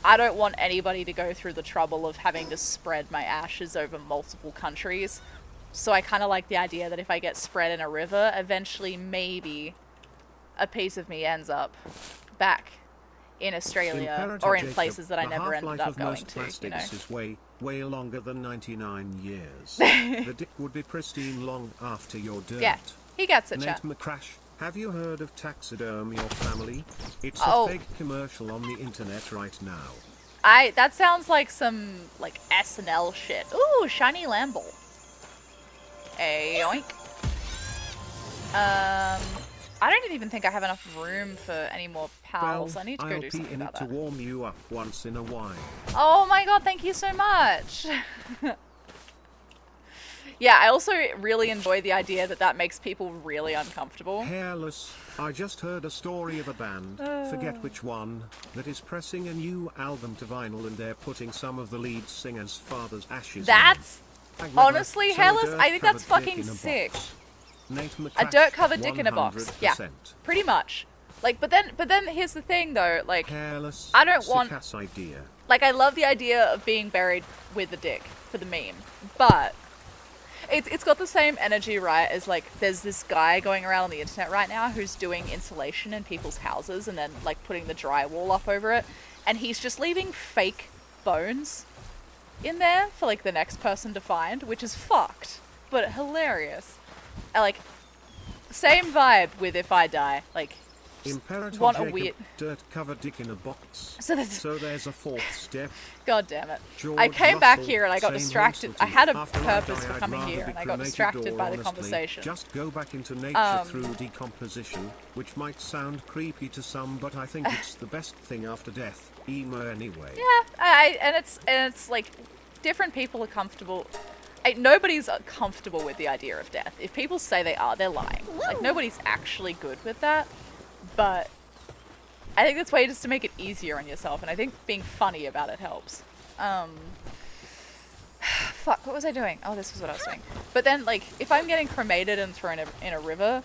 I don't want anybody to go through the trouble of having to spread my ashes over multiple countries. So I kind of like the idea that if I get spread in a river, eventually maybe a piece of me ends up back in Australia Imperator or in Jacob, places that I the never ended half-life up of going most to, you know. plastics is way longer than 99 years. The dick would be pristine long after your dirt. Yeah, he gets it, Nate chat. McCrash, have you heard of Taxiderm Your Family? It's Oh. a fake commercial on the internet right now. That sounds like some like SNL shit. Ooh, shiny Lamble. Yoink. I don't even think I have enough room for any more pals. I need to go I'll do pee something in about it to that. warm you up once in a while. Oh my god, thank you so much. Yeah, I also really enjoy the idea that that makes people really uncomfortable. Hairless, I just heard a story of a band, forget which one, that is pressing a new album to vinyl and they're putting some of the lead singer's father's ashes That's in. honestly, So Hairless, dirt I think that's covered dick fucking in a sick. box. Nate A McCrash, dirt-covered dick in a box. Yeah, 100%. pretty much. Like, but then here's the thing though, like, Hairless, I don't want- sick-ass idea. like I love the idea of being buried with a dick for the meme, but it's got the same energy, right, as like there's this guy going around on the internet right now who's doing insulation in people's houses and then like putting the drywall up over it, and he's just leaving fake bones in there for like the next person to find, which is fucked, but hilarious. And like, same vibe with if I die, like, just Imperator want a Jacob, weird. dirt-covered dick in a box. So there's a fourth step. God damn it. George I came back Russell, here and I got same distracted. hostility. I had a After I purpose die, for I'd coming rather here be and I got cremated distracted or by the honestly, conversation. Just go back into nature through decomposition, which might sound creepy to some, but I think it's the best thing after death. Emo anyway. Yeah, and it's like different people are comfortable. Nobody's comfortable with the idea of death. If people say they are, they're lying. Like nobody's actually good with that. But I think that's way just to make it easier on yourself, and I think being funny about it helps. fuck, what was I doing? Oh, this was what I was doing. But then, like, if I'm getting cremated and thrown in a river,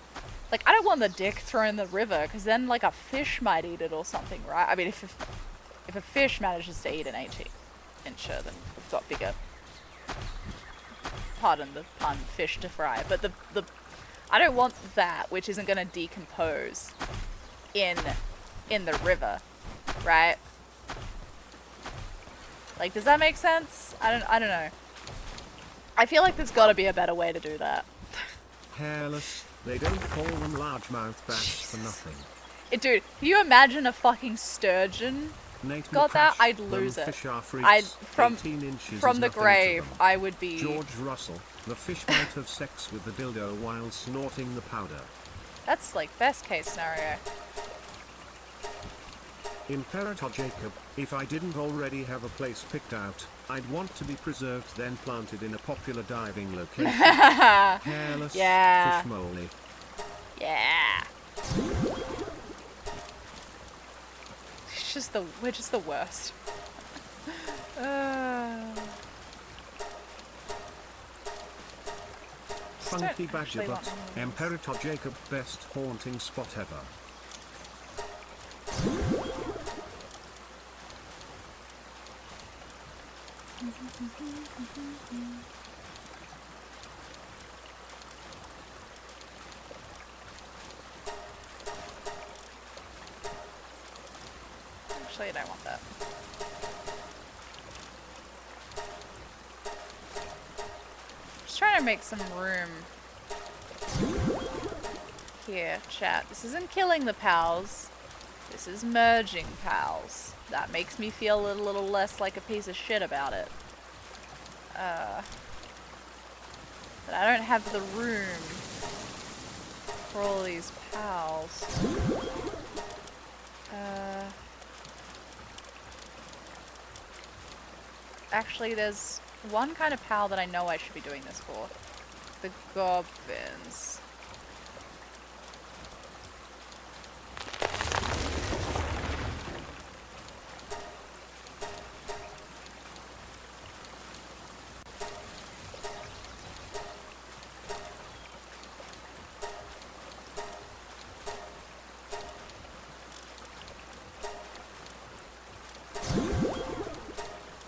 like, I don't want the dick thrown in the river, because then, like, a fish might eat it or something, right? I mean, if a fish manages to eat an 18-incher, then we've got bigger, pardon the pun, fish to fry. But the I don't want that, which isn't going to decompose in the river, right? Like, does that make sense? I don't know. I feel like there's got to be a better way to do that. Hairless, they don't call them largemouth bass for nothing. Dude, can you imagine a fucking sturgeon Nate got that? McCrash, I'd lose them it. fish are freaks, I'd 18 inches from is the nothing to grave, them. I would be. George Russell, the fish might have sex with the dildo while snorting the powder. That's like best case scenario. Imperator Jacob, if I didn't already have a place picked out, I'd want to be preserved then planted in a popular diving location. Hairless, Yeah. fish moley. Yeah. We're just the worst. Funky don't Badger actually want Butt, any of these. Imperator Jacob, best haunting spot ever. Actually, I don't want that. Just trying to make some room. Here, chat. This isn't killing the pals. This is merging pals. That makes me feel a little less like a piece of shit about it. But I don't have the room for all these pals. Actually, there's one kind of pal that I know I should be doing this for. The goblins.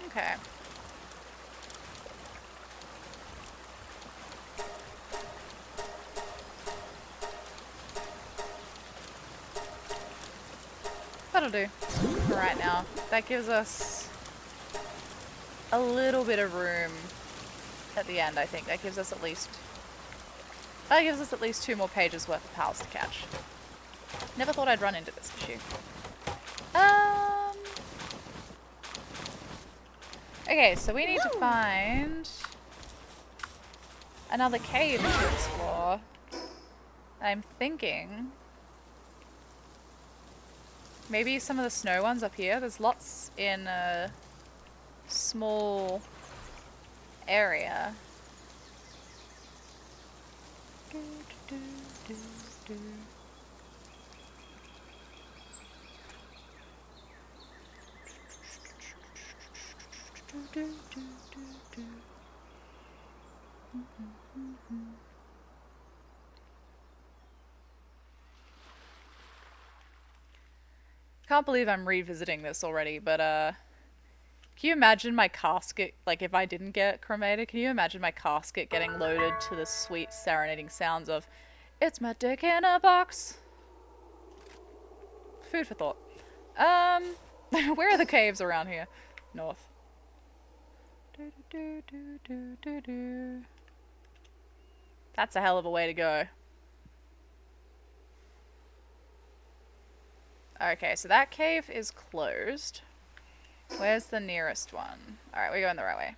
Okay. That'll do for right now. That gives us a little bit of room at the end, I think. That gives us at least 2 more pages worth of pals to catch. Never thought I'd run into this issue. Okay, so we need to find another cave to explore. I'm thinking maybe some of the snow ones up here. There's lots in a small area. Can't believe I'm revisiting this already, but can you imagine my casket, like if I didn't get cremated, can you imagine my casket getting loaded to the sweet serenading sounds of "It's my dick in a box"? Food for thought. Where are the caves around here? North. That's a hell of a way to go. Okay, so that cave is closed. Where's the nearest one? Alright, we're going the right way.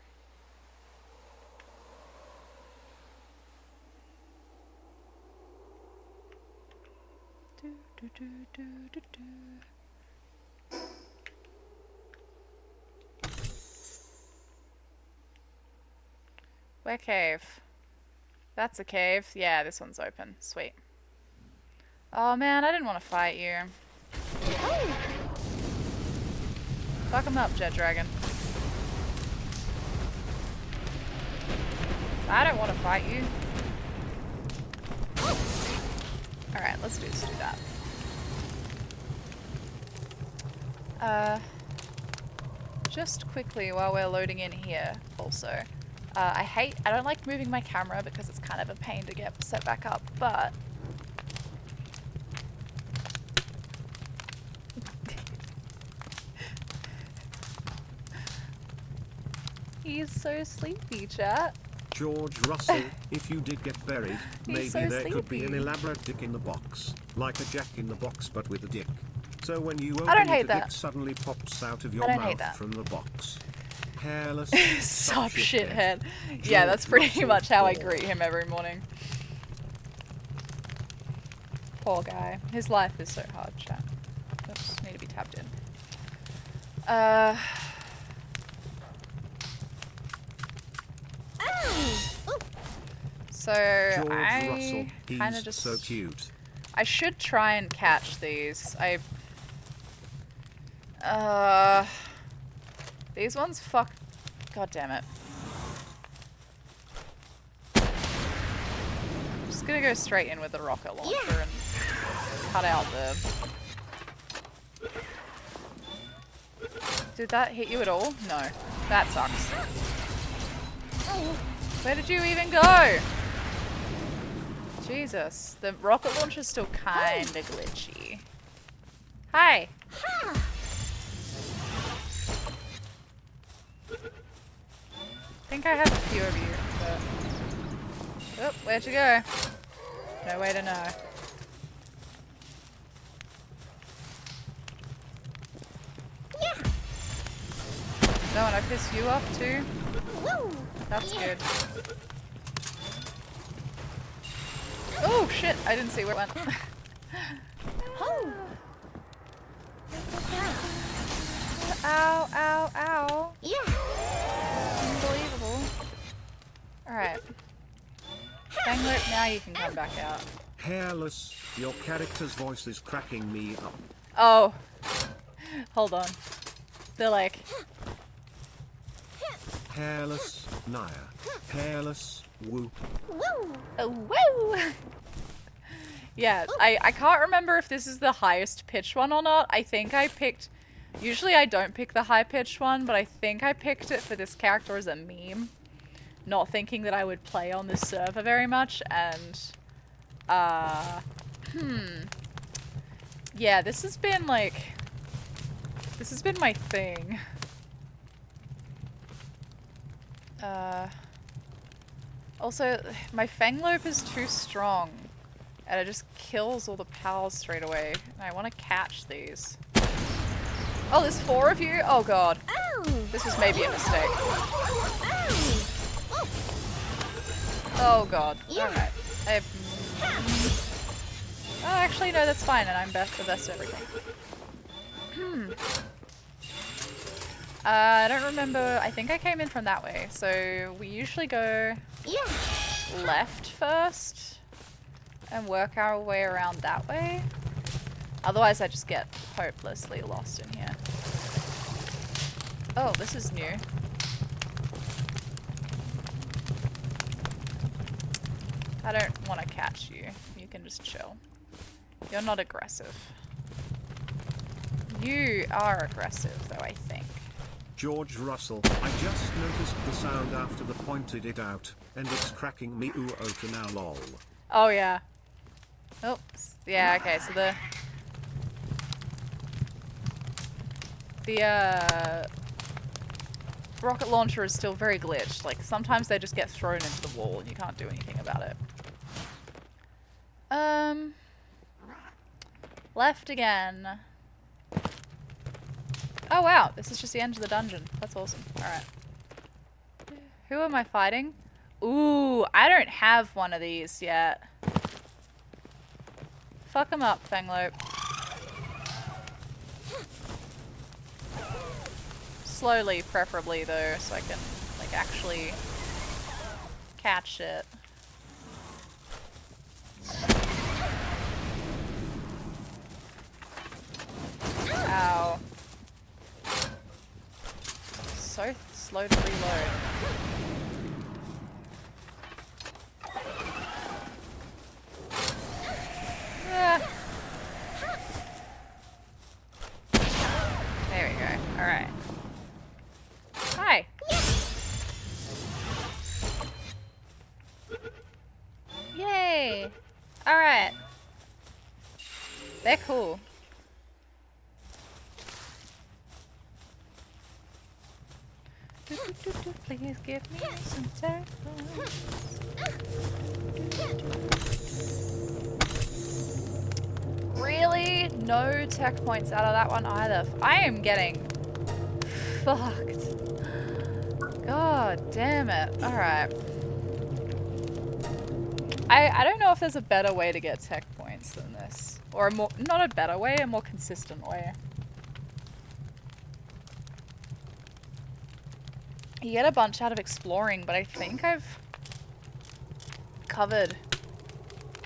Where cave? That's a cave. Yeah, this one's open. Sweet. Oh man, I didn't want to fight you. Oh, Fuck him up, Jet Dragon. I don't want to fight you. Alright, let's do that. Just quickly while we're loading in here also. I don't like moving my camera because it's kind of a pain to get set back up, but he's so sleepy, chat. George Russell, if you did get buried, maybe so there could be an sleepy. elaborate dick in the box. Like a jack in the box but with a dick. So when you I open don't it, hate a that. dick suddenly pops out of your I don't hate mouth that. from the box. Hairless. Soft shithead. shithead. Yeah, that's pretty Russell much how I Paul. greet him every morning. Poor guy. His life is so hard, chat. Oops, need to be tapped in. So George Russell, I kind of he's just so cute. I should try and catch these. These ones fuck. God damn it. I'm just gonna go straight in with the rocket launcher and cut out the. Did that hit you at all? No. That sucks. Where did you even go? Jesus. The rocket launcher's still kinda glitchy. Hi. I think I have a few of you, but... Oh, where'd you go? No way to know. No, and I pissed you off too? That's good. Oh shit, I didn't see where it went. Ow, ow, ow. Unbelievable. Alright. Fangloop, now you can come back out. Hairless, your character's voice is cracking me up. Oh. Hold on. They're like... Hairless, Naya. Hairless, woo. Oh, woo! Yeah, I can't remember if this is the highest pitched one or not. I think I picked... Usually I don't pick the high pitched one, but I think I picked it for this character as a meme. Not thinking that I would play on this server very much, and... Yeah, this has been like... This has been my thing. Also, my Fanglope is too strong. And it just kills all the pals straight away. And I want to catch these. Oh, there's 4 of you? Oh god. This was maybe a mistake. Oh god. Alright. I have... Oh, actually, no, that's fine, and I'm the best at everything. I don't remember. I think I came in from that way. So we usually go left first and work our way around that way. Otherwise, I just get hopelessly lost in here. Oh, this is new. I don't want to catch you. You can just chill. You're not aggressive. You are aggressive, though, I think. George Russell, I just noticed the sound after the pointed it out, and it's cracking me ooh oh to now lol. Oh, yeah. Oops. Yeah, okay, so the rocket launcher is still very glitched. Like, sometimes they just get thrown into the wall and you can't do anything about it. Left again. Oh wow, this is just the end of the dungeon. That's awesome. Alright. Who am I fighting? Ooh, I don't have one of these yet. Fuck them up, Fanglope. Slowly, preferably, though, so I can, like, actually catch it. Ow. So slow to reload. Alright. They're cool. Please give me some tech points. Really? No tech points out of that one either. I am getting fucked. God damn it. Alright. I don't know if there's a better way to get tech points than this. Or a more, not a better way, a more consistent way. You get a bunch out of exploring, but I think I've covered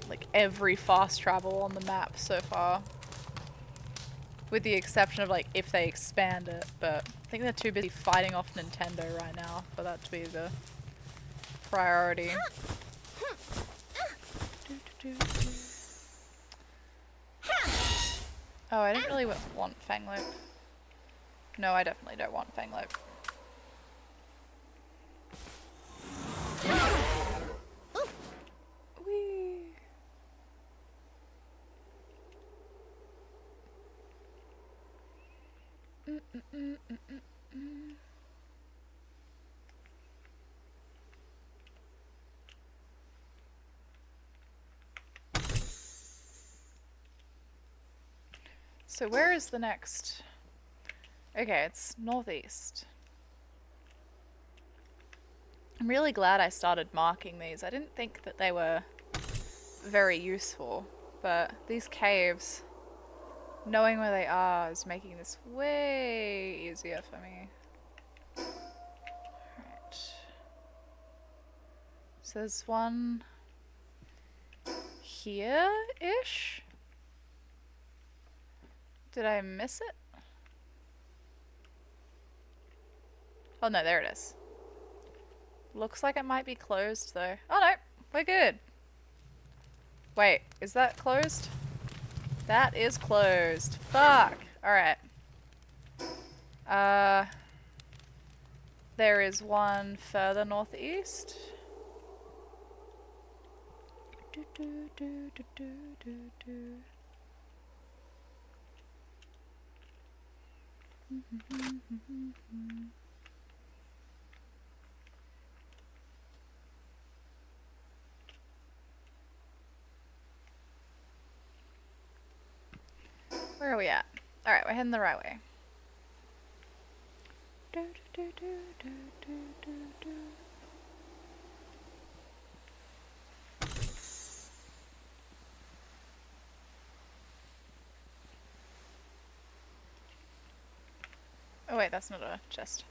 like every fast travel on the map so far. With the exception of like if they expand it, but I think they're too busy fighting off Nintendo right now for that to be the priority. Oh, I didn't really want Fangloop. No, I definitely don't want Fangloop. Whee! So where is the next? Okay, it's northeast. I'm really glad I started marking these. I didn't think that they were very useful, but these caves, knowing where they are is making this way easier for me. Alright. So there's one here-ish? Did I miss it? Oh no, there it is. Looks like it might be closed though. Oh no, we're good. Wait, is that closed? That is closed. Fuck. Alright. There is one further northeast. Where are we at? Alright, we're heading the right way. Oh wait, that's not a chest.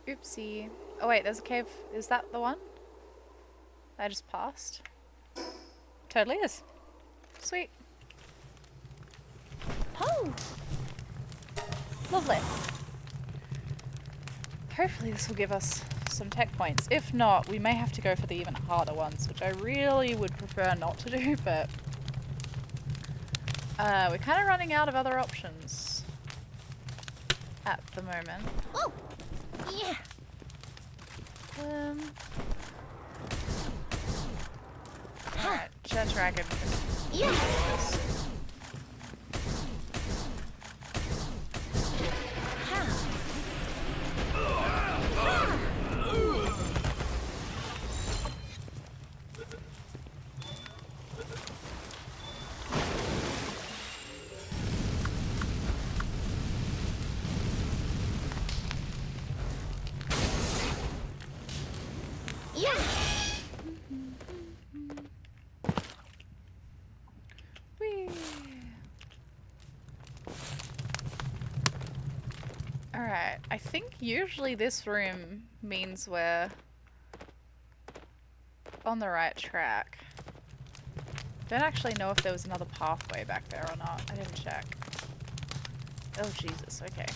Oopsie. Oh wait, there's a cave. Is that the one I just passed? Totally is. Sweet. Oh! Lovely. Hopefully this will give us some tech points. If not, we may have to go for the even harder ones, which I really would prefer not to do, but we're kind of running out of other options at the moment. Oh! Yeah! Alright, Jet Dragon. Yeah! Alright, I think usually this room means we're on the right track. Don't actually know if there was another pathway back there or not. I didn't check. Oh Jesus, okay.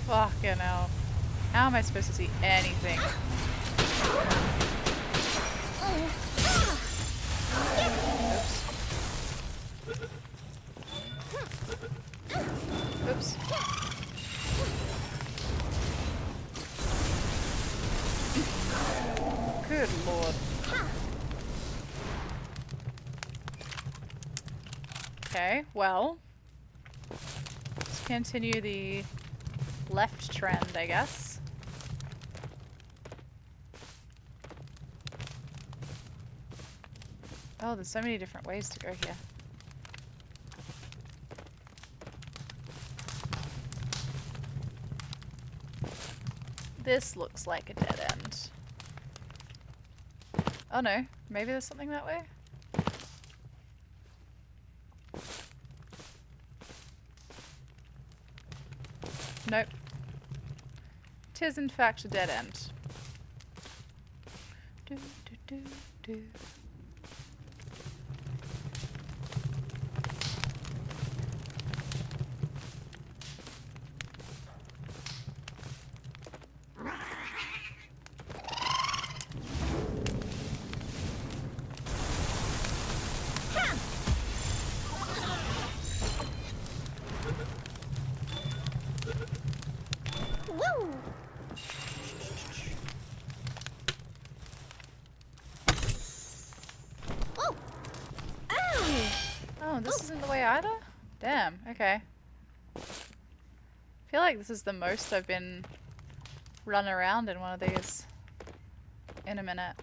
Fucking hell. How am I supposed to see anything? Oops. Oops. Okay, well, let's continue the left trend, I guess. Oh, there's so many different ways to go here. This looks like a dead end. Oh no, maybe there's something that way? Nope. Tis in fact a dead end. Do, do, do, do. Woo! Oh! Ow! Oh, this isn't the way either? Damn, okay. I feel like this is the most I've been run around in one of these in a minute.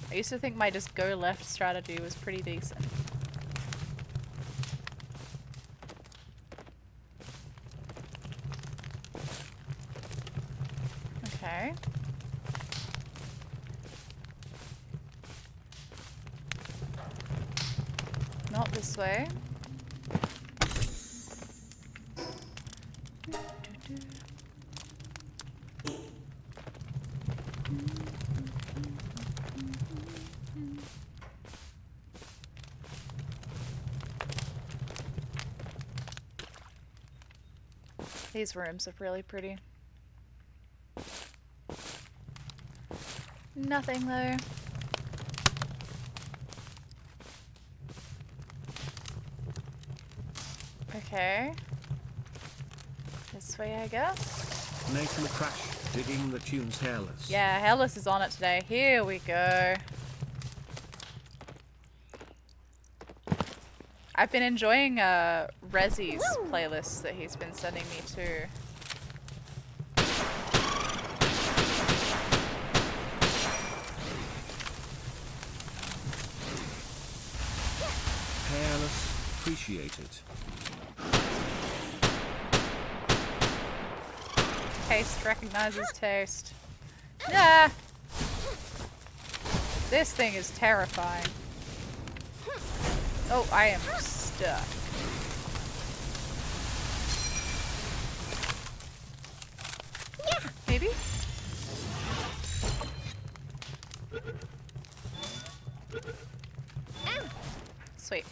I used to think my just go left strategy was pretty decent. Okay. Not this way. These rooms are really pretty. Nothing though. Okay. This way, I guess. Nathan Crash, digging the tunes hairless. Yeah, Hairless is on it today. Here we go. I've been enjoying Rezzy's playlist that he's been sending me to. Hairless, appreciate it. Taste recognizes taste. Yeah. This thing is terrifying. Oh, I am stuck. Yeah! Maybe? Ow! Sweet.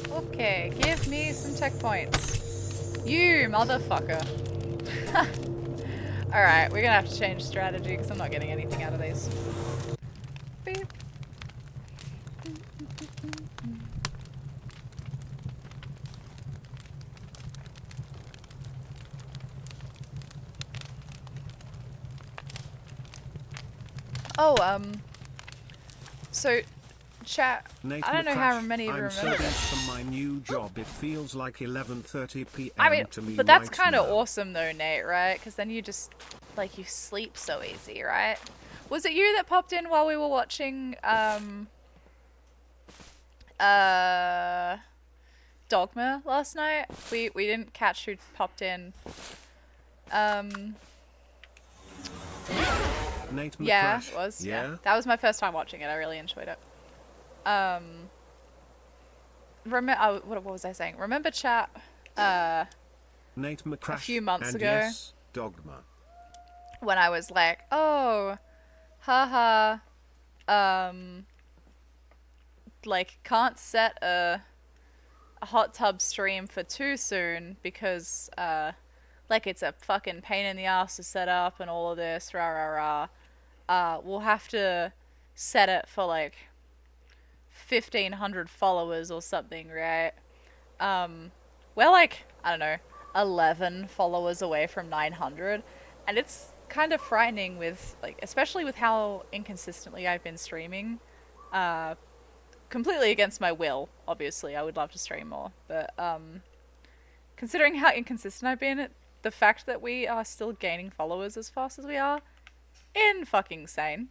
Okay, give me some tech points. You motherfucker. Alright, we're gonna have to change strategy because I'm not getting anything out of these. Beep. Oh, so, chat, Nathan I don't know Crash, how many of you I'm so remember dead this. from my new job. It feels like 11:30 p.m. I mean, to me but that's right kind of now. awesome though, Nate, right? Because then you just, like, you sleep so easy, right? Was it you that popped in while we were watching, Dogma last night? We didn't catch who popped in. Nate Yeah, McCrash, it was. Yeah? That was my first time watching it. I really enjoyed it. Oh, what was I saying? Remember chat, Nate McCrash, a few months and ago yes, Dogma. when I was like, oh, haha, like can't set a hot tub stream for too soon because, like it's a fucking pain in the ass to set up and all of this, rah rah rah. We'll have to set it for like 1,500 followers or something, right? We're like, I don't know, 11 followers away from 900, and it's kind of frightening with, like, especially with how inconsistently I've been streaming. Completely against my will, obviously. I would love to stream more, but considering how inconsistent I've been, the fact that we are still gaining followers as fast as we are, fucking sane.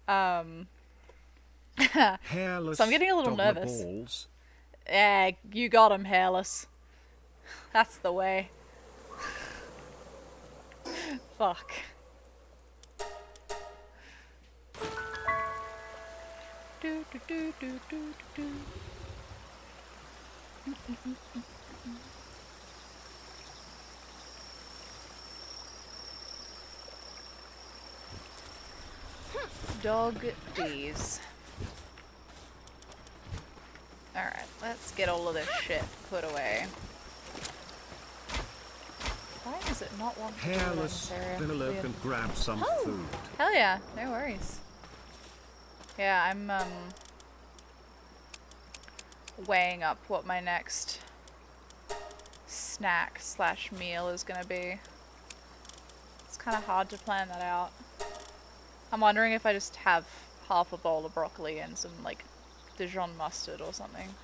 So Hairless I'm getting a little dogma nervous. balls. Yeah, you got him, hairless. That's the way. Fuck. Do, do, do, do, do, do. Dog D's. Alright, let's get all of this shit put away. Why is it not wanting to do it in Hairless, this area? gonna lurk Weird. and grab some Oh. food. Hell yeah, no worries. Yeah, I'm weighing up what my next snack slash meal is gonna be. It's kind of hard to plan that out. I'm wondering if I just have half a bowl of broccoli and some like Dijon mustard or something.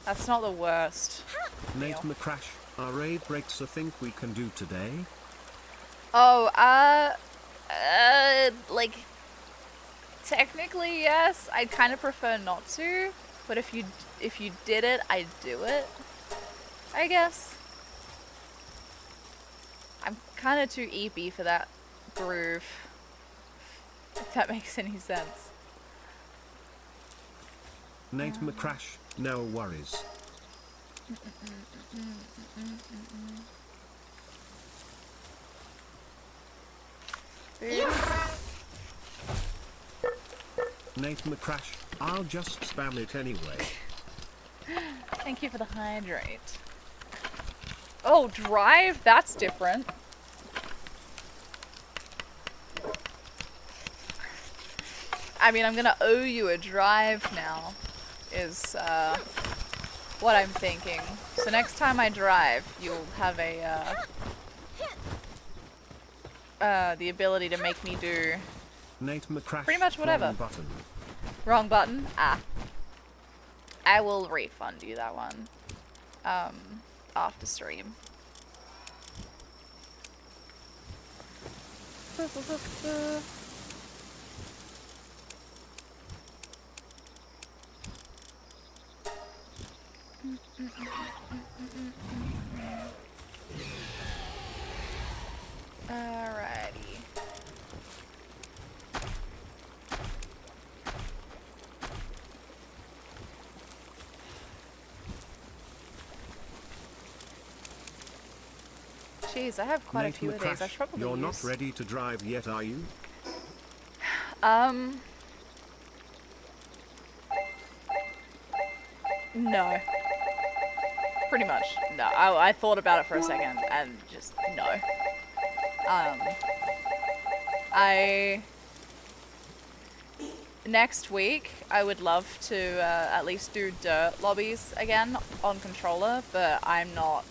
That's not the worst. Nate Meal. McCrash, are raid breaks a thing we can do today? Oh, like, technically yes. I'd kind of prefer not to, but if you did it, I'd do it, I guess. I'm kind of too EP for that groove, if that makes any sense. Nate McCrash, no worries. Nate McCrash, I'll just spam it anyway. Thank you for the hydrate. Oh, drive? That's different. I mean, I'm gonna owe you a drive now, is what I'm thinking. So next time I drive, you'll have the ability to make me do Nate McCrash, pretty much whatever. wrong button. wrong button. I will refund you that one after stream. Alrighty. Jeez, I have quite a Nate few of these. I McCrash, should probably you're not use. ready to drive yet, are you? No. Pretty much. No. I thought about it for a second and just no. Next week, I would love to at least do dirt lobbies again on controller, but I'm not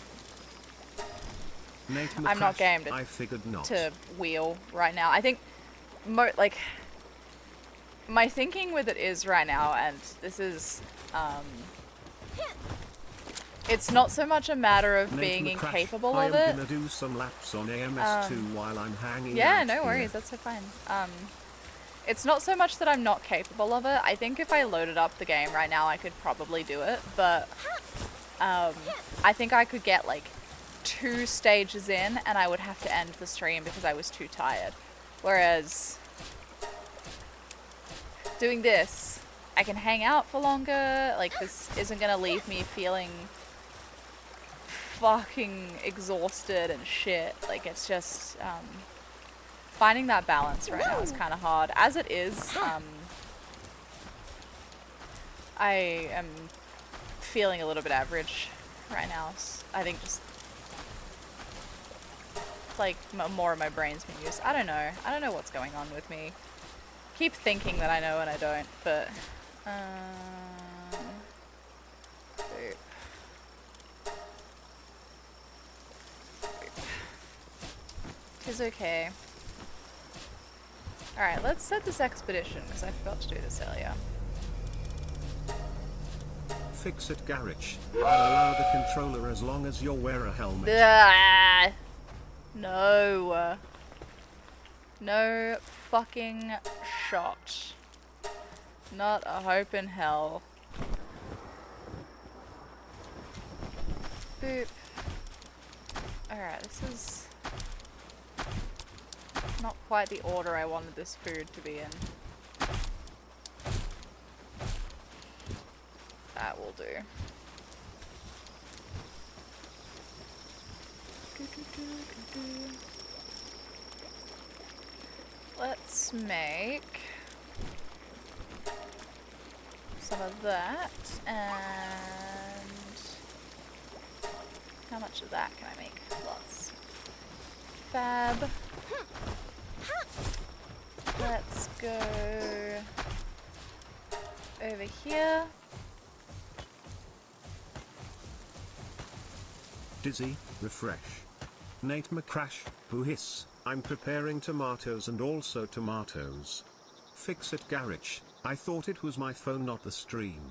Nate McCrash, I'm not game I figured not. to wheel right now. I think like my thinking with it is right now, and this is it's not so much a matter of Nate being McCrash, incapable I of am it. gonna do some laps on AMS2 while I'm hanging Yeah, out no here. worries, that's so fine. It's not so much that I'm not capable of it. I think if I loaded up the game right now, I could probably do it, but I think I could get like 2 stages in and I would have to end the stream because I was too tired. Whereas doing this, I can hang out for longer. Like, this isn't gonna leave me feeling fucking exhausted and shit. Like, it's just finding that balance right now is kind of hard. As it is, I am feeling a little bit average right now. I think just like more of my brain's been used. I don't know. I don't know what's going on with me. Keep thinking that I know and I don't, but boop. Boop. It's okay. Alright, let's set this expedition, because I forgot to do this earlier. Fix it, Garage. I'll allow the controller as long as you wear a helmet. Ah, no. No fucking shot. Not a hope in hell. Boop. Alright, this is not quite the order I wanted this food to be in. That will do. Let's make some of that, and how much of that can I make? Lots. Fab. Let's go over here. Dizzy, refresh. Nate McCrash, who hiss, I'm preparing tomatoes and also tomatoes. Fix it, Garage. I thought it was my phone, not the stream.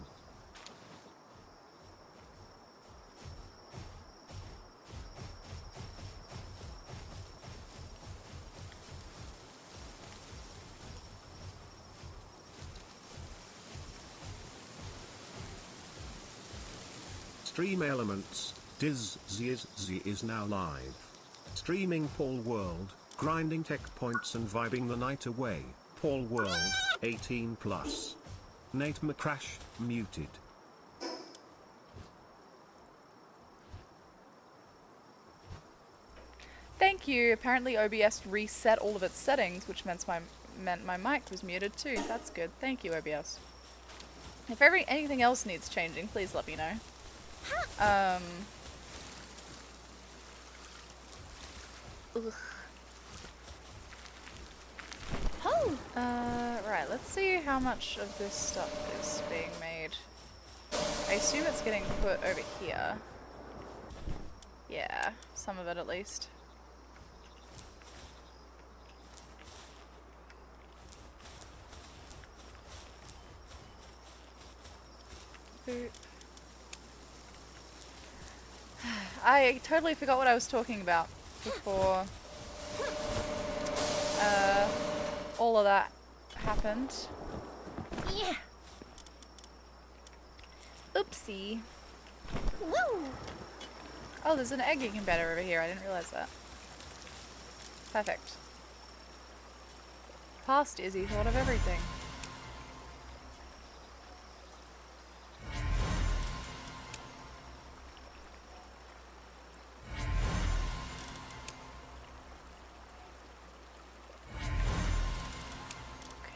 Stream Elements, DizzzyIzzzy is now live. Streaming Palworld, grinding tech points and vibing the night away. Palworld, 18+. Nate McCrash, muted. Thank you. Apparently OBS reset all of its settings, which meant my mic was muted too. That's good. Thank you, OBS. If anything else needs changing, please let me know. Ugh. Oh. Right, let's see how much of this stuff is being made. I assume it's getting put over here. Yeah, some of it at least. Boop. I totally forgot what I was talking about before all of that happened. Yeah. Oopsie. Woo. Oh, there's an egg incubator over here. I didn't realize that. Perfect. Past Izzy thought of everything.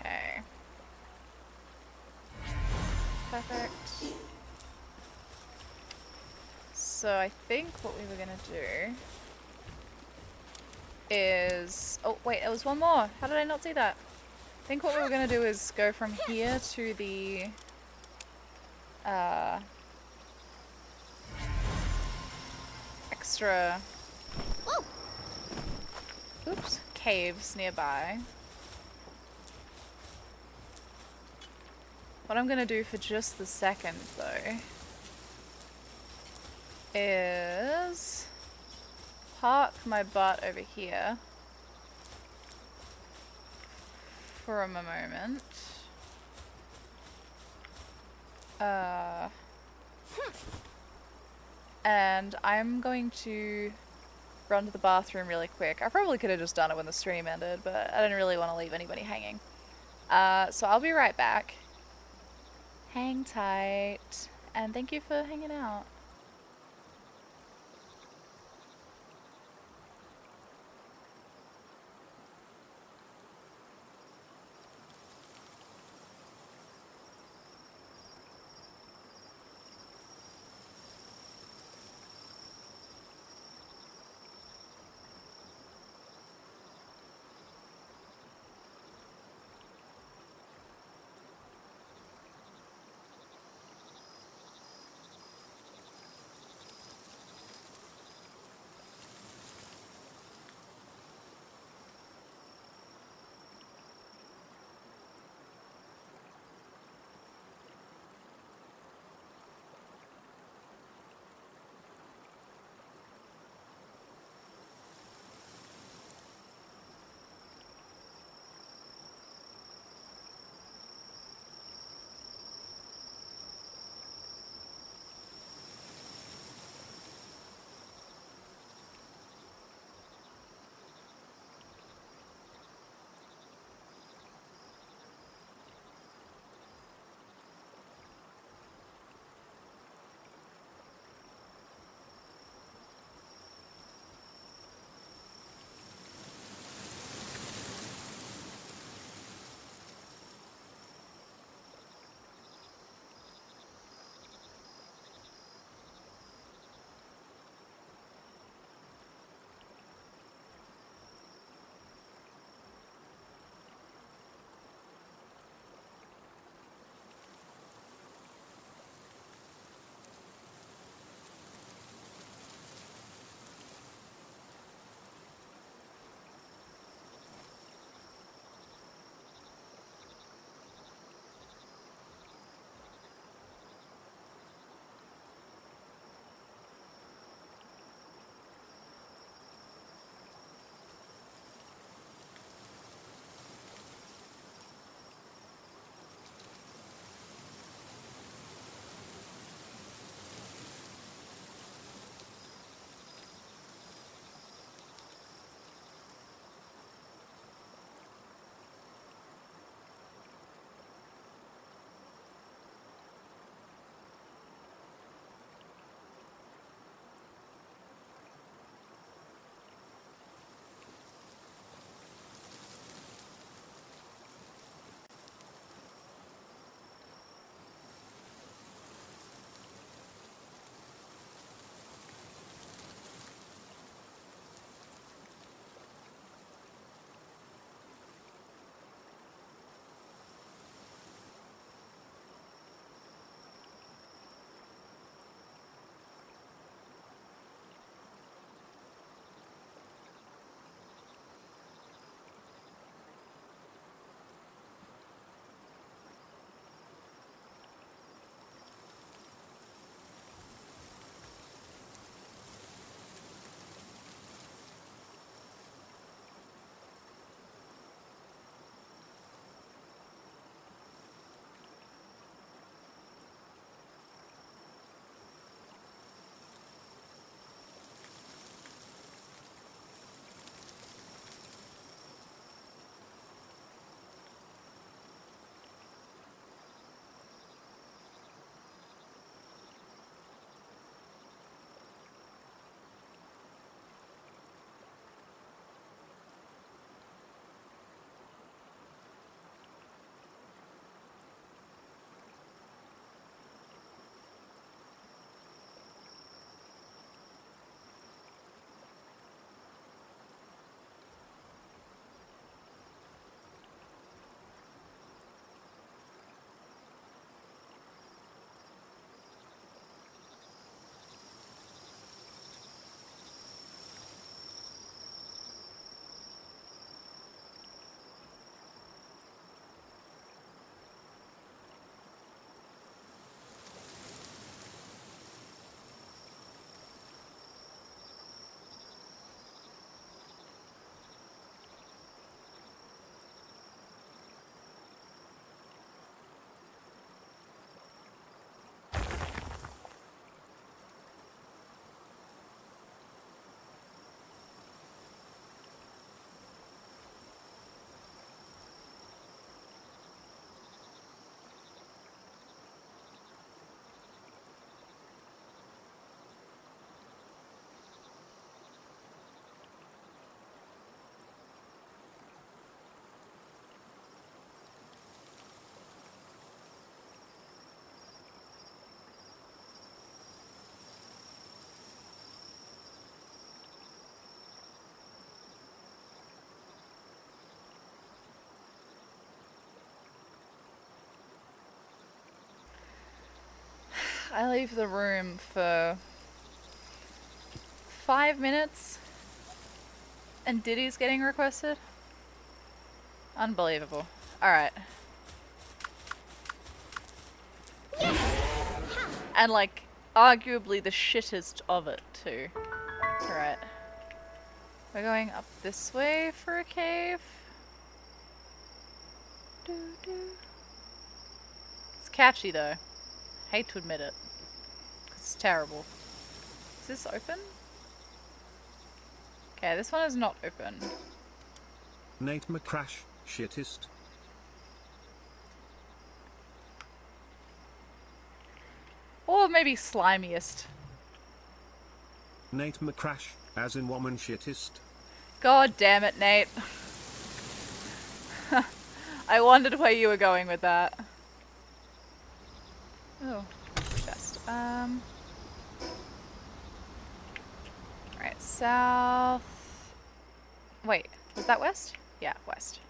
Okay. Perfect. So I think what we were gonna do is... Oh, wait, there was one more. How did I not see that? I think what we were gonna do is go from here to the... extra... Whoa. Oops. Caves nearby. What I'm gonna do for just the second, though, is park my butt over here for a moment. And I'm going to run to the bathroom really quick. I probably could have just done it when the stream ended, but I didn't really want to leave anybody hanging. So I'll be right back. Hang tight, and thank you for hanging out. I leave the room for 5 minutes and Diddy's getting requested? Unbelievable. Alright. And like, arguably the shittest of it too. Alright. We're going up this way for a cave. It's catchy though. Hate to admit it. It's terrible. Is this open? Okay, this one is not open. Nate McCrash, shittest. Or maybe slimiest. Nate McCrash, as in woman shittest. God damn it, Nate. I wondered where you were going with that. Oh, chest. Alright, south. Wait, was that west? Yeah, west.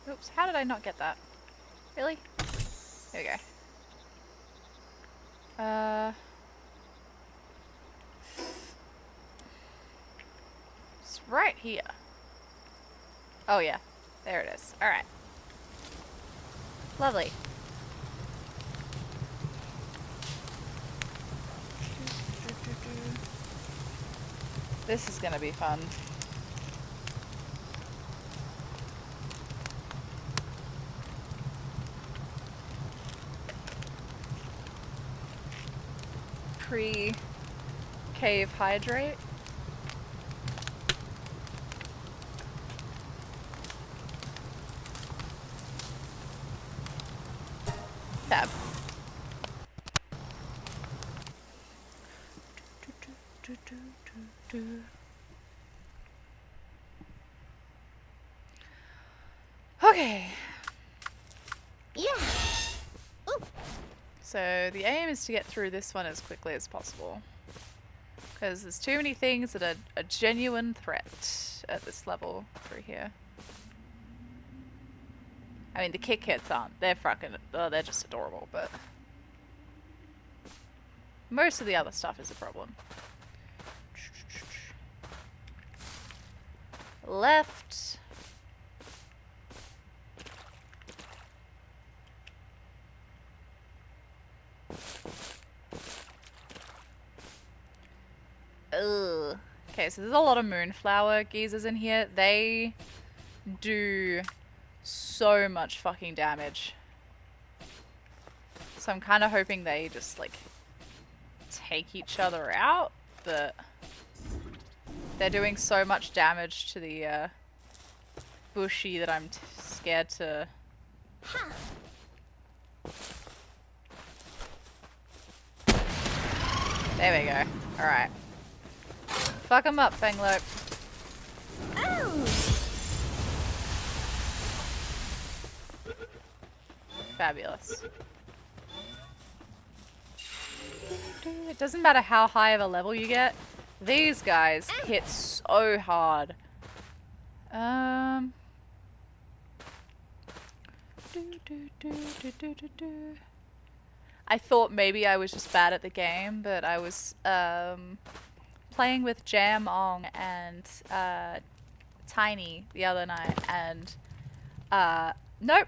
Oops, how did I not get that? Really? There we go. It's right here. Oh yeah, there it is. Alright. Lovely. This is gonna be fun. Pre-cave hydrate. Fab. Okay. Yeah. Ooh. So the aim is to get through this one as quickly as possible. Because there's too many things that are a genuine threat at this level through here. I mean, the kick hits aren't. They're fucking. Oh, they're just adorable, but. Most of the other stuff is a problem. Left. Ugh. Okay, so there's a lot of moonflower geezers in here. They do so much fucking damage. So I'm kind of hoping they just, like, take each other out, but they're doing so much damage to the bushy that I'm scared to... There we go. Alright. Fuck them up, Fanglope. Oh. Fabulous. It doesn't matter how high of a level you get. These guys hit so hard. I thought maybe I was just bad at the game, but I was playing with Jam Ong and Tiny the other night, and nope.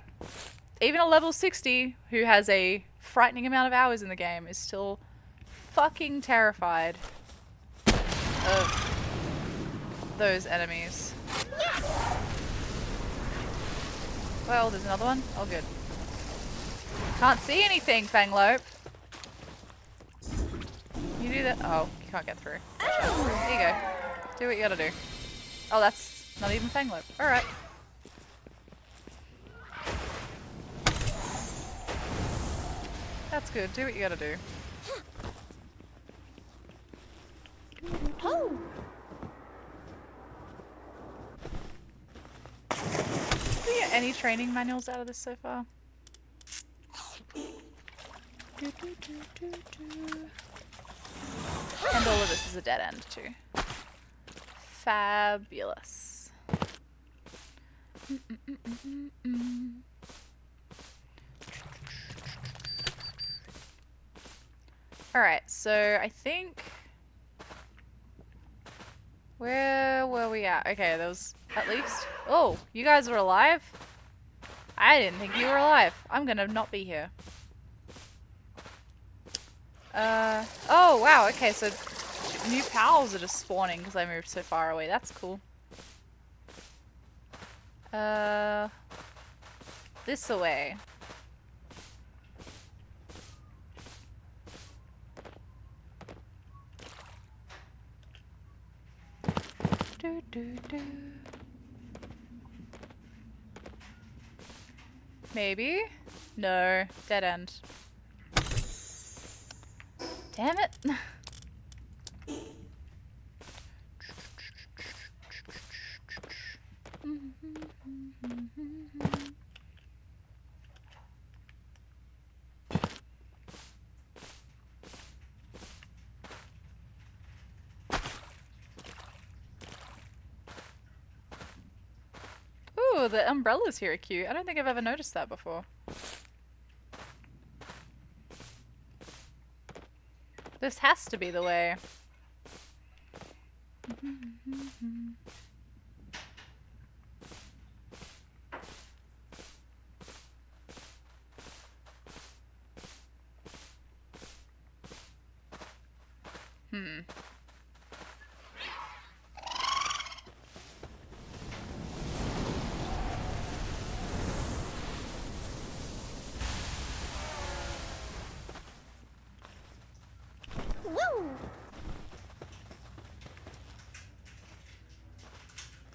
Even a level 60 who has a frightening amount of hours in the game is still fucking terrified of those enemies. Well, there's another one. Oh, good. Can't see anything, Fanglope. You do that. Oh, you can't get through. There you go. Do what you gotta do. Oh, that's not even Fanglope. Alright. That's good. Do what you gotta do. Oh. Did we get any training manuals out of this so far? And all of this is a dead end too. Fabulous. Alright, so I think... Where were we at? Okay, there was at least... Oh, you guys are alive? I didn't think you were alive. I'm gonna not be here. Oh wow, okay, so new pals are just spawning because I moved so far away. That's cool. This away. Do, do, do. Maybe? No. Dead end. Damn it. Ooh, the umbrellas here are cute. I don't think I've ever noticed that before. This has to be the way. Woo!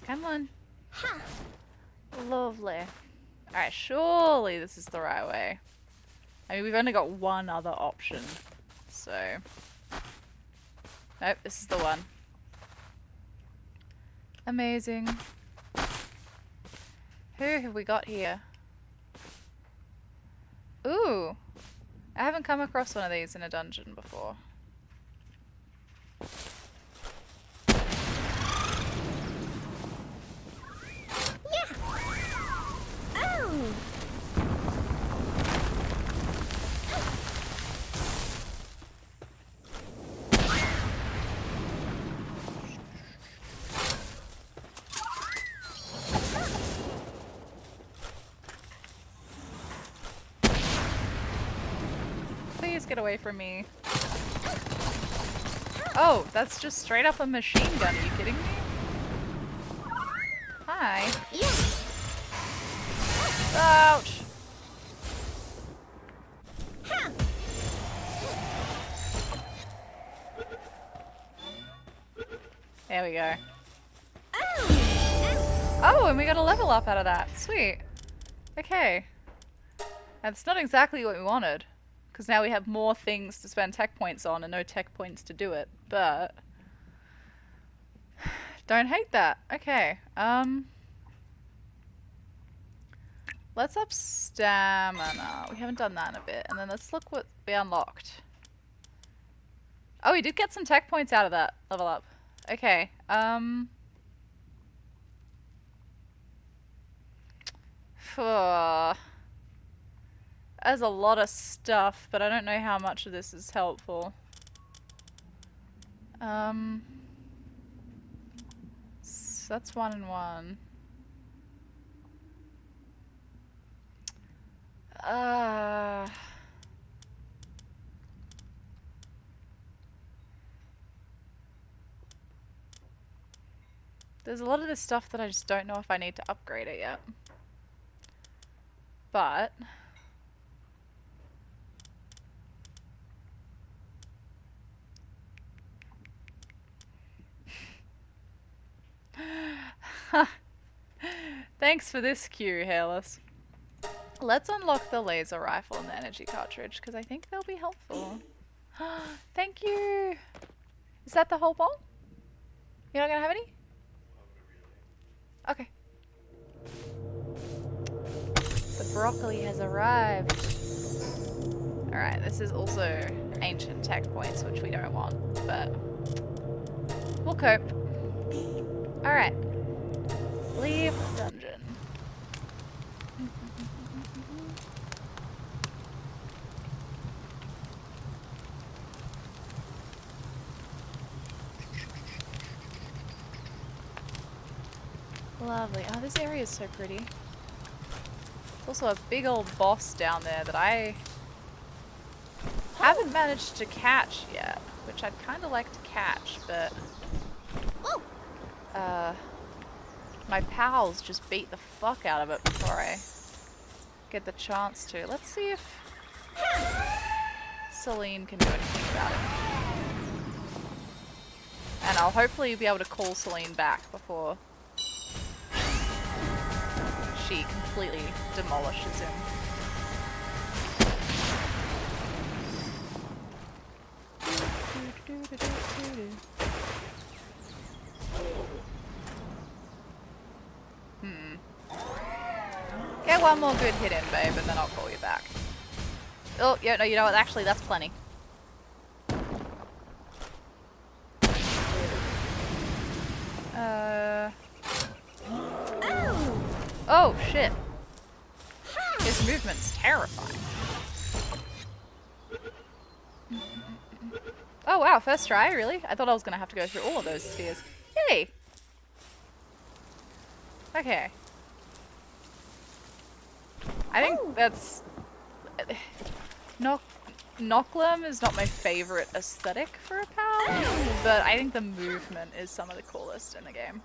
Come on. Ha! Lovely. Alright, surely this is the right way. I mean, we've only got one other option. So... Nope, this is the one. Amazing. Who have we got here? Ooh! I haven't come across one of these in a dungeon before. Yeah! Oh! Please get away from me. Oh, that's just straight up a machine gun. Are you kidding me? Hi. Yeah! Ouch. Ha! There we go. Oh! Oh, and we got a level up out of that. Sweet. Okay. That's not exactly what we wanted. Because now we have more things to spend tech points on and no tech points to do it. But... don't hate that. Okay. Let's up stamina. We haven't done that in a bit. And then let's look what we unlocked. Oh, we did get some tech points out of that level up. Okay. There's a lot of stuff, but I don't know how much of this is helpful. That's 1 and 1. There's a lot of this stuff that I just don't know if I need to upgrade it yet. But... thanks for this cue, Hairless. Let's unlock the laser rifle and the energy cartridge, because I think they'll be helpful. Thank you! Is that the whole bowl? You're not gonna have any? Okay. The broccoli has arrived. Alright, this is also ancient tech points, which we don't want, but we'll cope. Alright. Leave dungeon. Lovely. Oh, this area is so pretty. There's also a big old boss down there that I haven't managed to catch yet, which I'd kind of like to catch, but my pals just beat the fuck out of it before I get the chance to. Let's see if Celine can do anything about it. And I'll hopefully be able to call Celine back before she completely demolishes him. Get one more good hit in, babe, and then I'll call you back. Oh, yeah, no, you know what? Actually, that's plenty. Oh, shit. His movement's terrifying. Oh, wow, first try, really? I thought I was gonna have to go through all of those spheres. Yay! Okay. I think that's... Nocklum is not my favorite aesthetic for a pal, but I think the movement is some of the coolest in the game.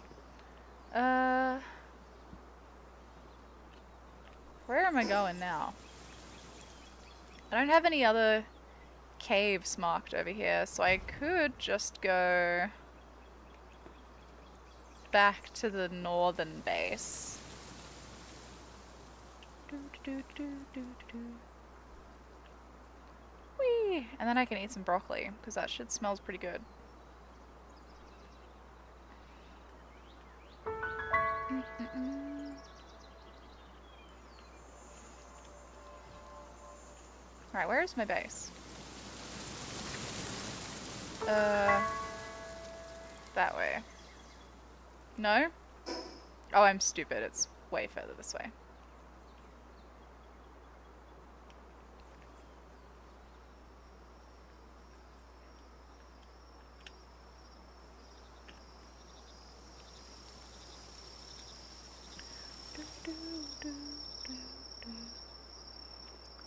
Where am I going now? I don't have any other caves marked over here, so I could just go back to the northern base. Whee! And then I can eat some broccoli, because that shit smells pretty good. Alright, where is my base? That way. No? Oh, I'm stupid. It's way further this way.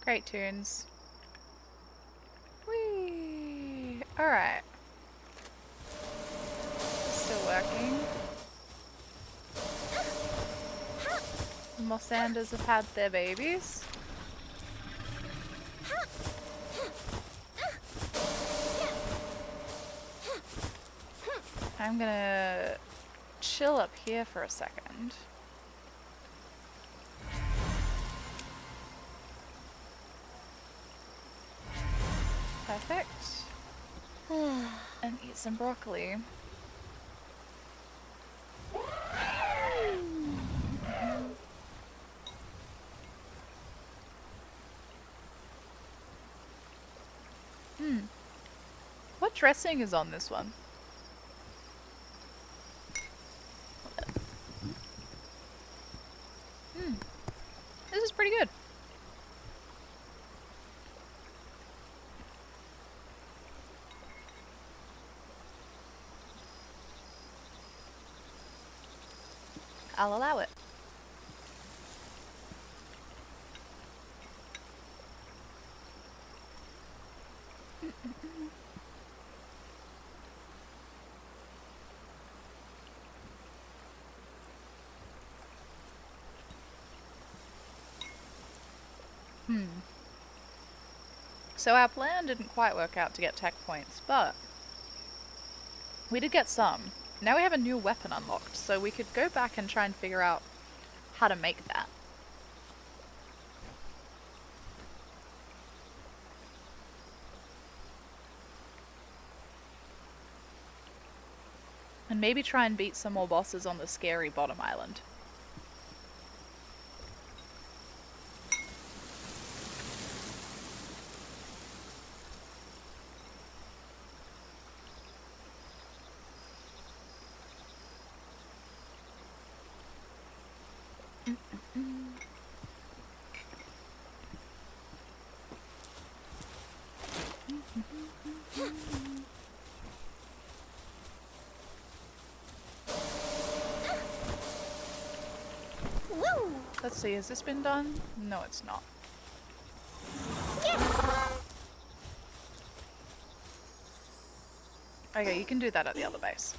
Great tunes. Whee! Alright. Still working. The Mossanders have had their babies. I'm gonna chill up here for a second. Perfect. And eat some broccoli. What dressing is on this one? This is pretty good. I'll allow it. So our plan didn't quite work out to get tech points, but we did get some. Now we have a new weapon unlocked, so we could go back and try and figure out how to make that. And maybe try and beat some more bosses on the scary bottom island. Let's see, has this been done? No, it's not. Okay, you can do that at the other base.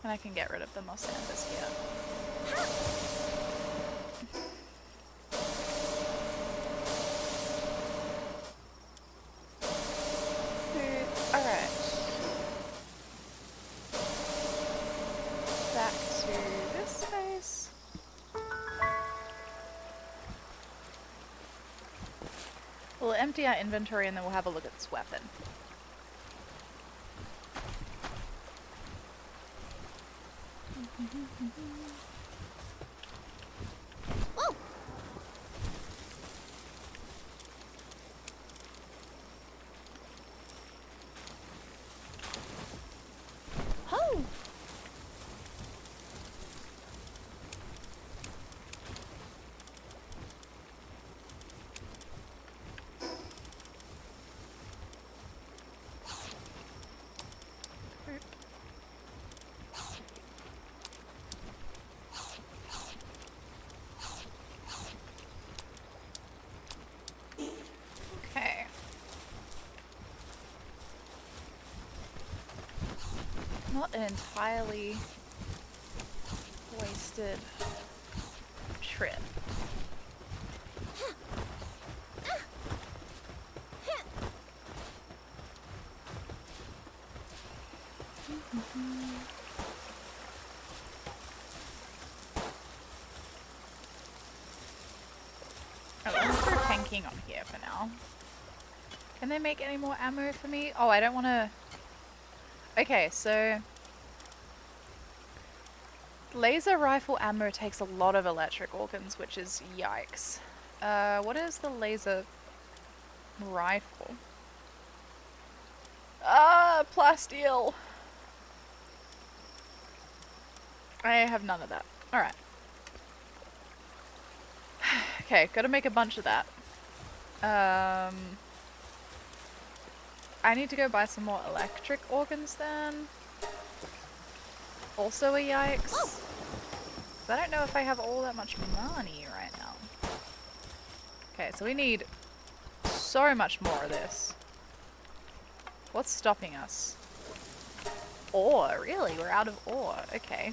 And I can get rid of the moss embers here. Alright. Back to this space. We'll empty our inventory and then we'll have a look at this weapon. Whoa! Ho! Okay. Not an entirely wasted trip. Oh, let's throw tanking on here for now. Can they make any more ammo for me? Oh, I don't want to... Okay, so... Laser rifle ammo takes a lot of electric organs, which is yikes. What is the laser rifle? Ah, plasteel! I have none of that. Alright. Okay, gotta make a bunch of that. I need to go buy some more electric organs then. Also a yikes. I don't know if I have all that much money right now. Okay, so we need so much more of this. What's stopping us? Ore, really? We're out of ore. Okay.